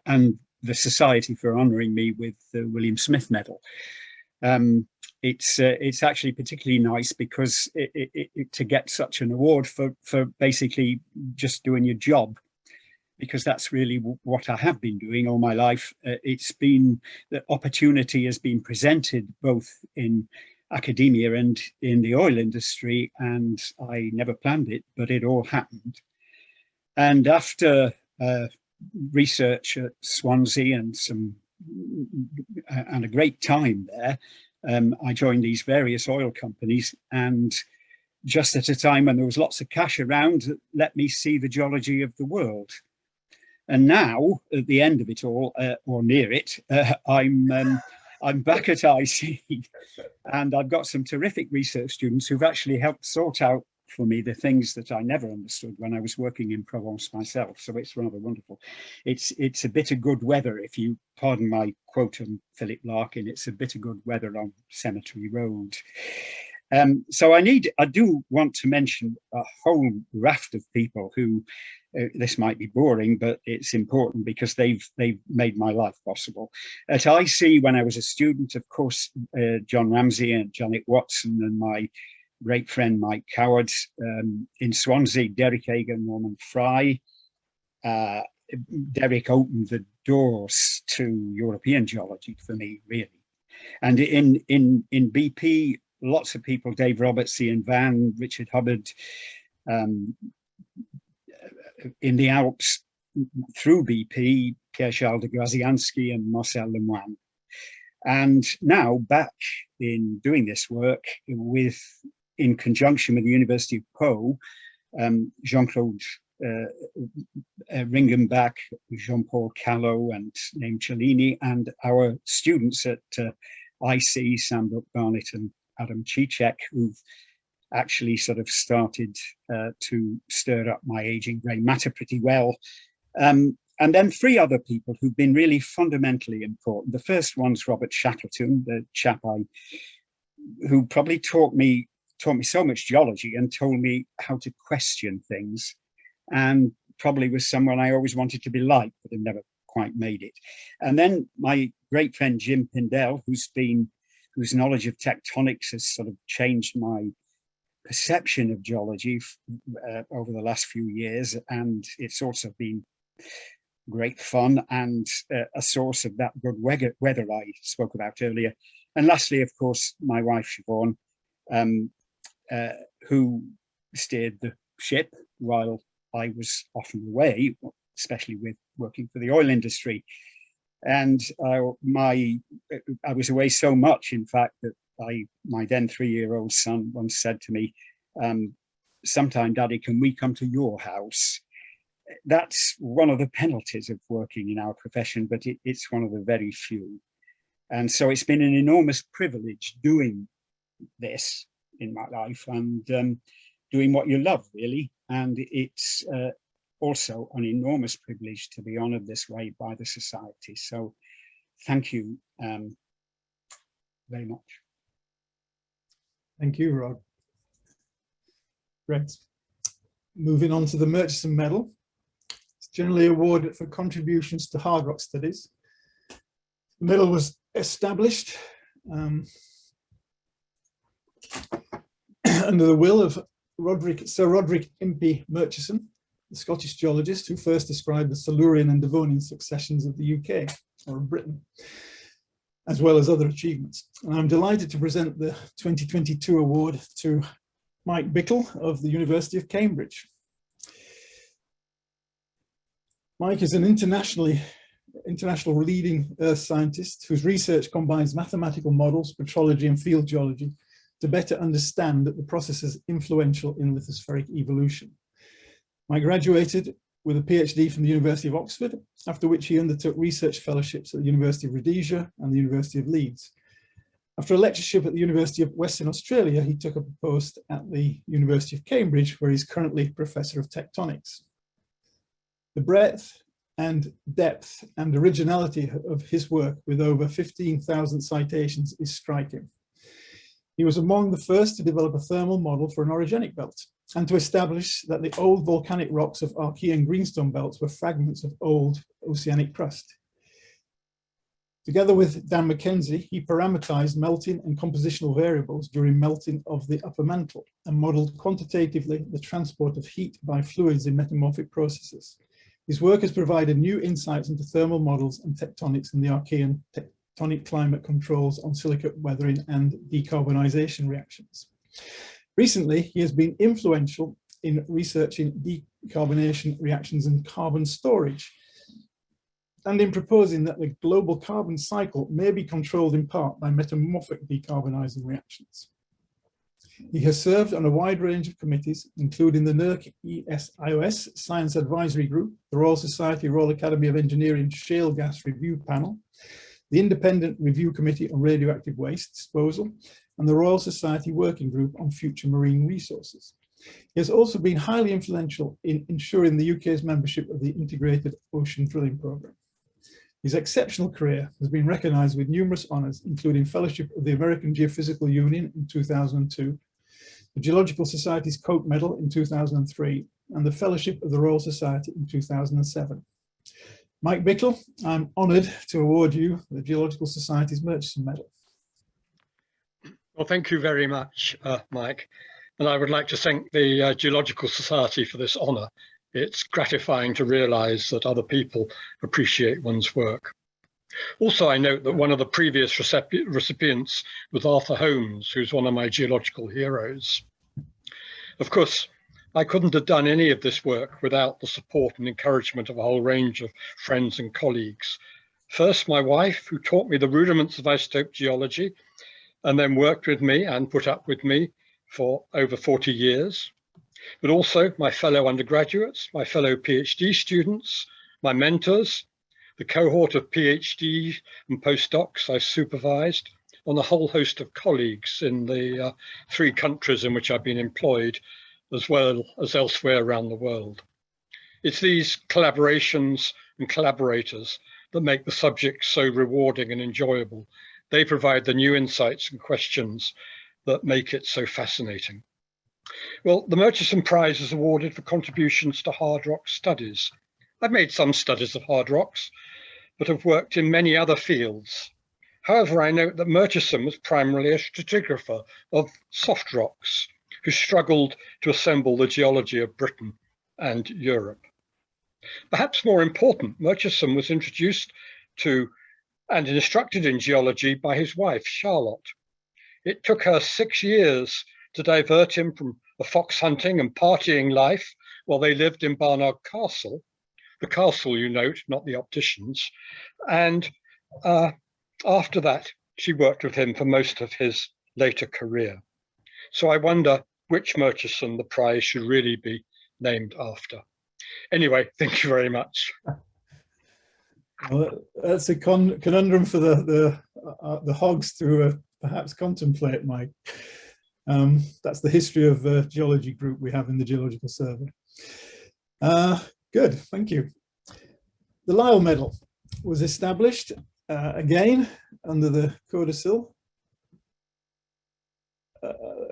S16: and the Society for honouring me with the William Smith Medal. It's actually particularly nice because to get such an award for basically just doing your job, because that's really what I have been doing all my life. It's been, the opportunity has been presented both in academia and in the oil industry, and I never planned it, but it all happened. And after research at Swansea and a great time there, I joined these various oil companies, and just at a time when there was lots of cash around, let me see the geology of the world. And now, at the end of it all, or near it, I'm back at IC, and I've got some terrific research students who've actually helped sort out for me the things that I never understood when I was working in Provence myself. So it's rather wonderful. It's a bit of good weather, if you pardon my quote on Philip Larkin. It's a bit of good weather on Cemetery Road. So I do want to mention a whole raft of people who, this might be boring, but it's important because they've made my life possible. At IC, when I was a student, of course, John Ramsey and Janet Watson and my great friend Mike Coward. In Swansea, Derek Hagan, Norman Fry. Derek opened the doors to European geology for me, really. And in BP, lots of people, Dave Roberts, Ian Van, Richard Hubbard, in the Alps, through BP, Pierre-Charles de Grazianski and Marcel Lemoine. And now back in doing this work in conjunction with the University of Po, Jean-Claude Ringenbach, Jean-Paul Callow and Naim Cellini, and our students at IC, Sam Brooke-Barnett and Adam Cicek, who've actually sort of started to stir up my aging grey matter pretty well. And then 3 other people who've been really fundamentally important. The first one's Robert Shackleton, the chap who probably taught me so much geology and told me how to question things, and probably was someone I always wanted to be like, but I never quite made it. And then my great friend Jim Pindell, whose knowledge of tectonics has sort of changed my perception of geology over the last few years, and it's also been great fun and a source of that good weather I spoke about earlier. And lastly, of course, my wife Siobhan, who steered the ship while I was often away, especially with working for the oil industry. And I was away so much, in fact, that my then 3-year-old son once said to me, sometime, Daddy, can we come to your house? That's one of the penalties of working in our profession, but it's one of the very few. And so it's been an enormous privilege doing this in my life and doing what you love, really. And it's also an enormous privilege to be honoured this way by the Society. So thank you very much.
S2: Thank you, Rod. Great. Moving on to the Murchison Medal. It's generally awarded for contributions to hard rock studies The medal was established under the will of Sir Roderick Impey Murchison, the Scottish geologist who first described the Silurian and Devonian successions of the UK, or of Britain, as well as other achievements. And I'm delighted to present the 2022 award to Mike Bickle of the University of Cambridge. Mike is an international leading earth scientist whose research combines mathematical models, petrology and field geology to better understand the processes influential in lithospheric evolution. Mike graduated with a PhD from the University of Oxford, after which he undertook research fellowships at the University of Rhodesia and the University of Leeds. After a lectureship at the University of Western Australia, he took up a post at the University of Cambridge, where he's currently Professor of Tectonics. The breadth and depth and originality of his work, with over 15,000 citations, is striking. He was among the first to develop a thermal model for an orogenic belt and to establish that the old volcanic rocks of Archean greenstone belts were fragments of old oceanic crust. Together with Dan Mackenzie, he parameterized melting and compositional variables during melting of the upper mantle and modeled quantitatively the transport of heat by fluids in metamorphic processes. His work has provided new insights into thermal models and tectonics in the Archean tectonic climate controls on silicate weathering and decarbonization reactions. Recently, he has been influential in researching decarbonation reactions and carbon storage, and in proposing that the global carbon cycle may be controlled in part by metamorphic decarbonizing reactions. He has served on a wide range of committees, including the NERC ESIOS Science Advisory Group, the Royal Society Royal Academy of Engineering Shale Gas Review Panel, the Independent Review Committee on Radioactive Waste Disposal, and the Royal Society Working Group on Future Marine Resources. He has also been highly influential in ensuring the UK's membership of the Integrated Ocean Drilling Programme. His exceptional career has been recognised with numerous honours, including Fellowship of the American Geophysical Union in 2002, the Geological Society's Koch Medal in 2003, and the Fellowship of the Royal Society in 2007. Mike Bickle, I'm honoured to award you the Geological Society's Murchison Medal.
S17: Well, thank you very much, Mike. And I would like to thank the Geological Society for this honour. It's gratifying to realise that other people appreciate one's work. Also, I note that one of the previous recipients was Arthur Holmes, who's one of my geological heroes. Of course, I couldn't have done any of this work without the support and encouragement of a whole range of friends and colleagues. First, my wife, who taught me the rudiments of isotope geology, and then worked with me and put up with me for over 40 years. But also my fellow undergraduates, my fellow PhD students, my mentors, the cohort of PhD and postdocs I supervised, and a whole host of colleagues in the 3 countries in which I've been employed, as well as elsewhere around the world. It's these collaborations and collaborators that make the subject so rewarding and enjoyable. They provide the new insights and questions that make it so fascinating. Well, the Murchison Prize is awarded for contributions to hard rock studies. I've made some studies of hard rocks, but have worked in many other fields. However, I note that Murchison was primarily a stratigrapher of soft rocks who struggled to assemble the geology of Britain and Europe. Perhaps more important, Murchison was introduced to and instructed in geology by his wife, Charlotte. It took her 6 years to divert him from a fox hunting and partying life while they lived in Barnard Castle, the castle, you note, not the opticians. And after that, she worked with him for most of his later career. So I wonder which Murchison the prize should really be named after. Anyway, thank you very much.
S2: Well, that's a conundrum for the hogs to perhaps contemplate, Mike. That's the history of the geology group we have in the Geological Survey. Good, thank you. The Lyle Medal was established again under the codicil,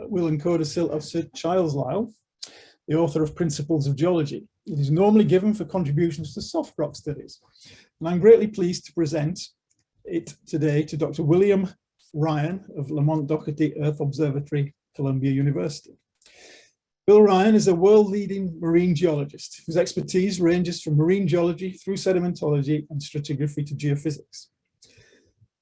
S2: will and codicil of Sir Charles Lyell, the author of Principles of Geology. It is normally given for contributions to soft rock studies. And I'm greatly pleased to present it today to Dr. William Ryan of Lamont Doherty Earth Observatory, Columbia University. Bill Ryan is a world-leading marine geologist whose expertise ranges from marine geology through sedimentology and stratigraphy to geophysics.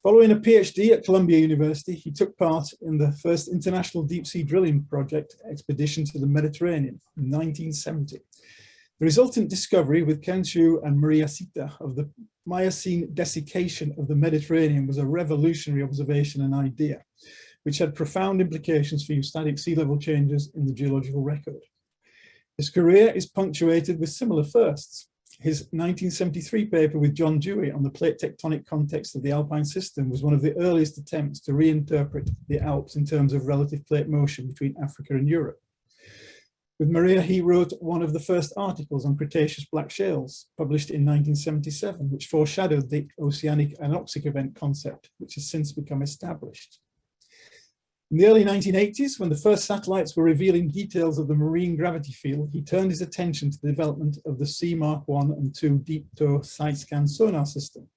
S2: Following a PhD at Columbia University, he took part in the first international deep-sea drilling project expedition to the Mediterranean in 1970. The resultant discovery with Ken Chu and Maria Sita of the Miocene desiccation of the Mediterranean was a revolutionary observation and idea, which had profound implications for eustatic sea level changes in the geological record. His career is punctuated with similar firsts. His 1973 paper with John Dewey on the plate tectonic context of the Alpine system was one of the earliest attempts to reinterpret the Alps in terms of relative plate motion between Africa and Europe. With Maria, he wrote one of the first articles on Cretaceous black shales, published in 1977, which foreshadowed the oceanic anoxic event concept, which has since become established. In the early 1980s, when the first satellites were revealing details of the marine gravity field, he turned his attention to the development of the Sea Mark I and II deep tow side scan sonar system,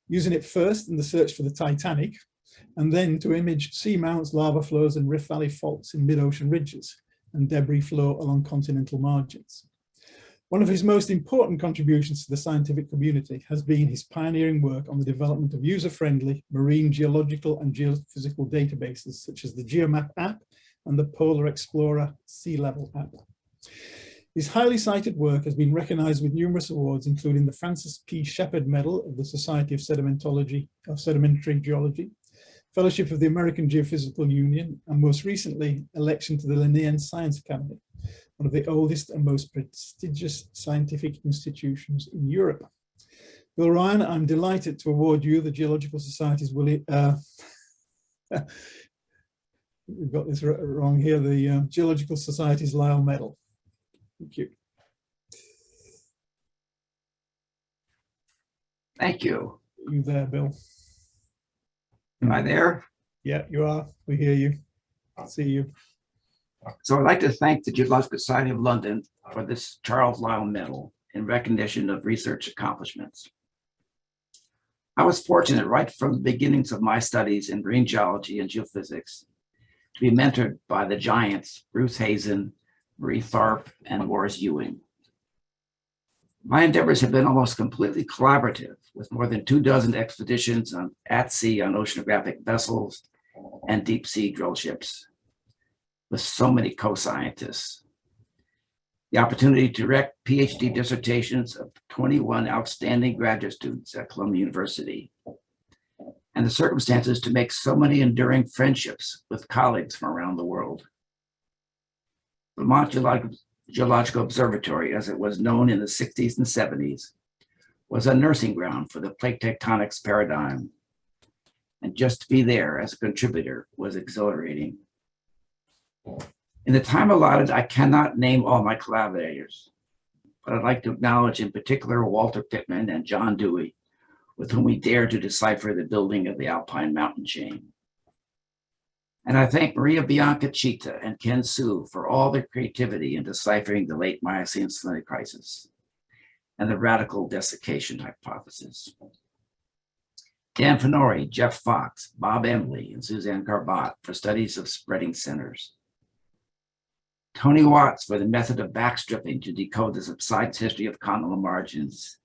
S2: using it first in the search for the Titanic, and then to image sea mounts, lava flows, and Rift Valley faults in mid-ocean ridges and debris flow along continental margins. One of his most important contributions to the scientific community has been his pioneering work on the development of user-friendly marine geological and geophysical databases such as the GeoMap app and the Polar Explorer Sea Level app. His highly cited work has been recognized with numerous awards, including the Francis P. Shepard Medal of the Society of Sedimentary Geology, Fellowship of the American Geophysical Union, and most recently, election to the Linnean Science Academy, one of the oldest and most prestigious scientific institutions in Europe. Bill Ryan, I'm delighted to award you the Geological Society's we've got this wrong here, the Geological Society's Lyle Medal. Thank you.
S18: Thank you.
S2: You there, Bill?
S18: Am I there?
S2: Yeah, you are. We hear you. I'll see you.
S18: So I'd like to thank the Geological Society of London for this Charles Lyell Medal in recognition of research accomplishments. I was fortunate right from the beginnings of my studies in marine geology and geophysics to be mentored by the giants Bruce Hazen, Marie Tharp, and Morris Ewing. My endeavors have been almost completely collaborative, with more than 24 expeditions at sea on oceanographic vessels and deep sea drill ships, with so many co-scientists. The opportunity to direct PhD dissertations of 21 outstanding graduate students at Columbia University, and the circumstances to make so many enduring friendships with colleagues from around the world. The Vermont Geological Observatory, as it was known in the 60s and 70s, was a nursing ground for the plate tectonics paradigm. And just to be there as a contributor was exhilarating. In the time allotted, I cannot name all my collaborators, but I'd like to acknowledge in particular Walter Pittman and John Dewey, with whom we dared to decipher the building of the Alpine mountain chain. And I thank Maria Bianca Chita and Ken Su for all their creativity in deciphering the late Miocene salinity crisis and the radical desiccation hypothesis. Dan Fenori, Jeff Fox, Bob Embley, and Suzanne Garbat for studies of spreading centers. Tony Watts for the method of backstripping to decode the subsidence history of continental margins.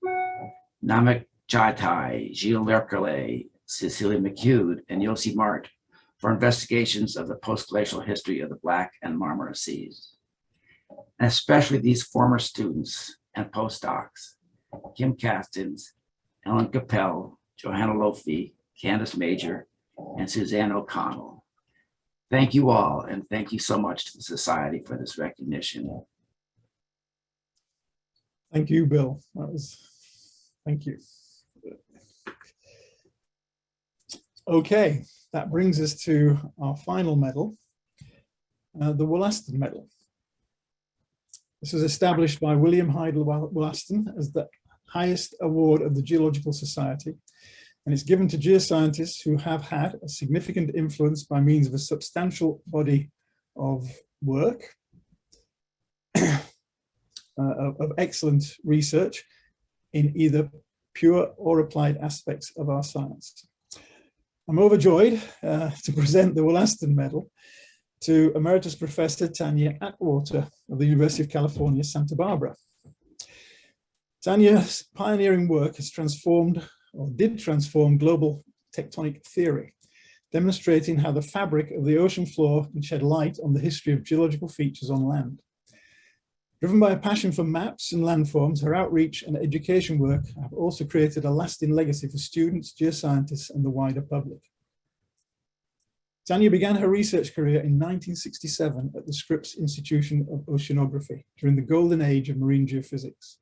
S18: Namak Chaitai, Gilles Lercolet, Cecilia McHugh, and Yossi Mart for investigations of the post-glacial history of the Black and Marmara Seas. And especially these former students and postdocs, Kim Castins, Ellen Capel, Johanna Lofi, Candace Major, and Suzanne O'Connell. Thank you all, and thank you so much to the Society for this recognition.
S2: Thank you, Bill. Thank you. Okay, that brings us to our final medal, the Wollaston Medal. This was established by William Heidel Wollaston as the highest award of the Geological Society, and it's given to geoscientists who have had a significant influence by means of a substantial body of work, of excellent research in either pure or applied aspects of our science. I'm overjoyed to present the Wollaston Medal to Emeritus Professor Tanya Atwater of the University of California, Santa Barbara. Tanya's pioneering work has transformed, or did transform, global tectonic theory, demonstrating how the fabric of the ocean floor can shed light on the history of geological features on land. Driven by a passion for maps and landforms, her outreach and education work have also created a lasting legacy for students, geoscientists, and the wider public. Tanya began her research career in 1967 at the Scripps Institution of Oceanography during the golden age of marine geophysics.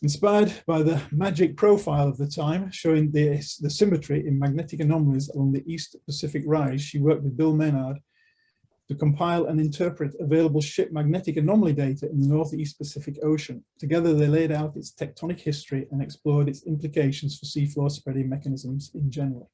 S2: Inspired by the magic profile of the time, showing the symmetry in magnetic anomalies along the East Pacific Rise, she worked with Bill Menard to compile and interpret available ship magnetic anomaly data in the Northeast Pacific Ocean. Together, they laid out its tectonic history and explored its implications for seafloor spreading mechanisms in general.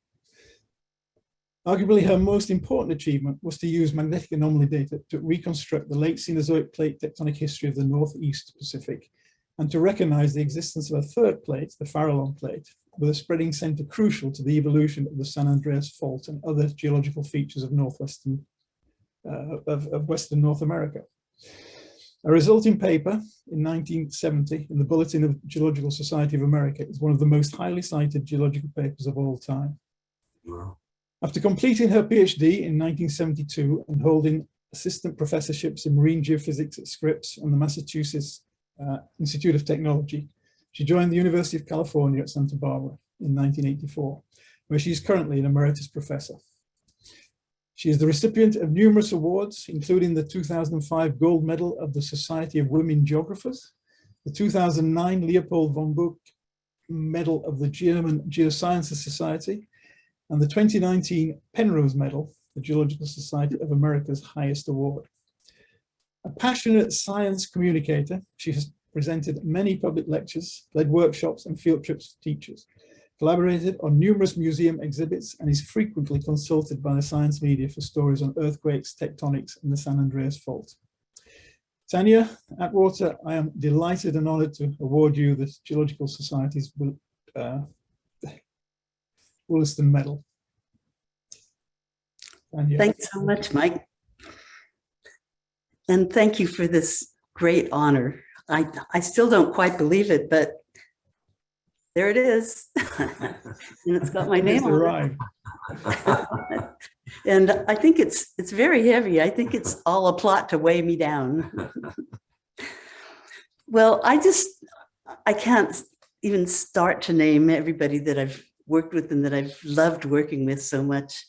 S2: Arguably, her most important achievement was to use magnetic anomaly data to reconstruct the late Cenozoic plate tectonic history of the Northeast Pacific, and to recognize the existence of a third plate, the Farallon plate, with a spreading center crucial to the evolution of the San Andreas Fault and other geological features of Western North America. A resulting paper in 1970 in the Bulletin of Geological Society of America is one of the most highly cited geological papers of all time. Wow. After completing her PhD in 1972 and holding assistant professorships in marine geophysics at Scripps and the Massachusetts Institute of Technology, she joined the University of California at Santa Barbara in 1984, where she is currently an emeritus professor. She is the recipient of numerous awards, including the 2005 Gold Medal of the Society of Women Geographers, the 2009 Leopold von Buch Medal of the German Geosciences Society, and the 2019 Penrose Medal, the Geological Society of America's highest award. A passionate science communicator, she has presented many public lectures, led workshops and field trips for teachers, collaborated on numerous museum exhibits, and is frequently consulted by the science media for stories on earthquakes, tectonics, and the San Andreas Fault. Tanya Atwater, I am delighted and honored to award you the Geological Society's Wollaston Medal. Tanya.
S19: Thanks so much, Mike. And thank you for this great honor. I still don't quite believe it, but there it is. And it's got my name on it. And I think it's very heavy. I think it's all a plot to weigh me down. Well, I can't even start to name everybody that I've worked with and that I've loved working with so much.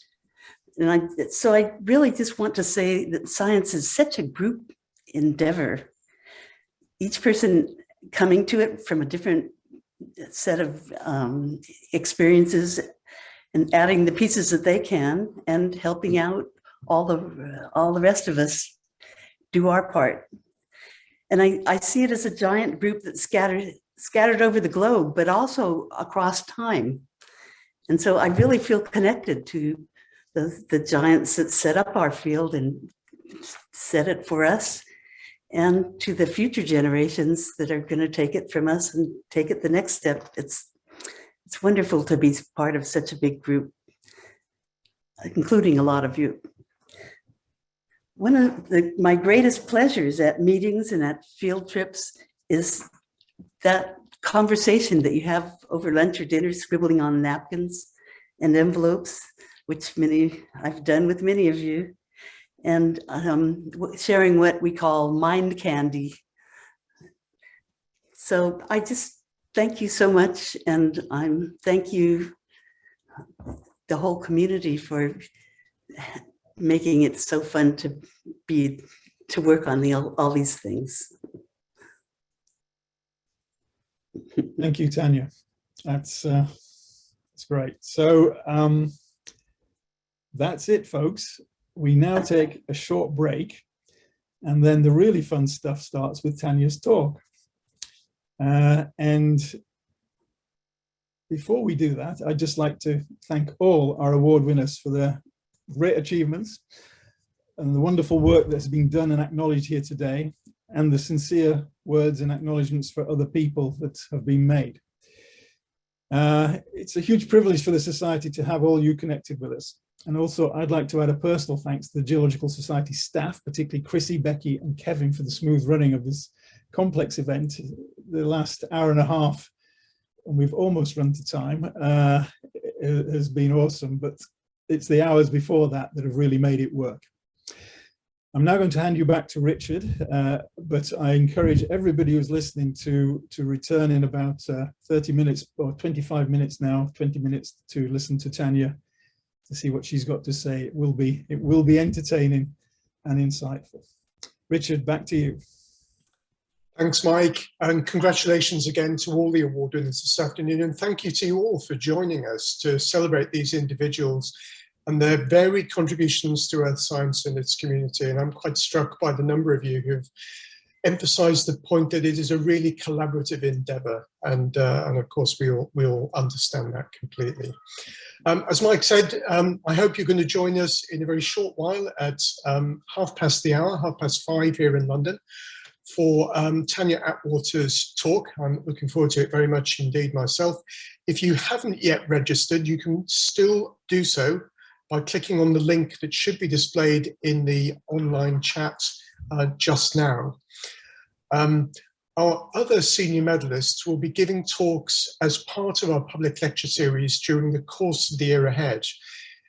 S19: And so I really just want to say that science is such a group endeavor. Each person coming to it from a different set of experiences and adding the pieces that they can and helping out all the rest of us do our part. And I see it as a giant group that's scattered over the globe, but also across time. And so I really feel connected to the giants that set up our field and set it for us, and to the future generations that are going to take it from us and take it the next step. It's wonderful to be part of such a big group, including a lot of you. One of my greatest pleasures at meetings and at field trips is that conversation that you have over lunch or dinner, scribbling on napkins and envelopes, which I've done with many of you, and sharing what we call mind candy. So I just thank you so much, and thank you, the whole community, for making it so fun to work on all these things.
S2: Thank you, Tanya. That's great. So that's it, folks. We now take a short break, and then the really fun stuff starts with Tanya's talk. And before we do that, I'd just like to thank all our award winners for their great achievements and the wonderful work that's been done and acknowledged here today, and the sincere words and acknowledgements for other people that have been made. It's a huge privilege for the Society to have all you connected with us. And also I'd like to add a personal thanks to the Geological Society staff, particularly Chrissy, Becky and Kevin for the smooth running of this complex event. The last hour and a half, and we've almost run to time, has been awesome, but it's the hours before that that have really made it work. I'm now going to hand you back to Richard, but I encourage everybody who's listening to return in about 30 minutes or 25 minutes now, 20 minutes to listen to Tanya, to see what she's got to say. It will be entertaining and insightful. Richard, back to you.
S1: Thanks, Mike, and congratulations again to all the award winners this afternoon. And thank you to you all for joining us to celebrate these individuals and their varied contributions to earth science and its community. And I'm quite struck by the number of you who've emphasized the point that it is a really collaborative endeavor. And of course, we all understand that completely. As Mike said, I hope you're going to join us in a very short while at 5:30 here in London, for Tanya Atwater's talk. I'm looking forward to it very much indeed myself. If you haven't yet registered, you can still do so by clicking on the link that should be displayed in the online chat just now. Our other senior medalists will be giving talks as part of our public lecture series during the course of the year ahead.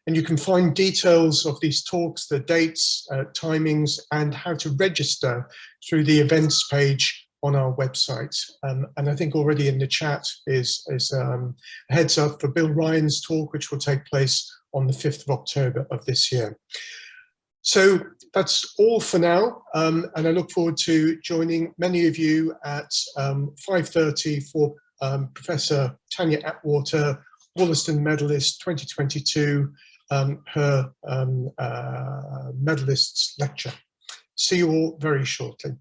S1: And you can find details of these talks, the dates, timings, and how to register through the events page on our website. And I think already in the chat is a heads up for Bill Ryan's talk, which will take place on the 5th of October of this year. So that's all for now. And I look forward to joining many of you at 5:30 for Professor Tanya Atwater, Wollaston Medalist 2022, her medalists lecture. See you all very shortly.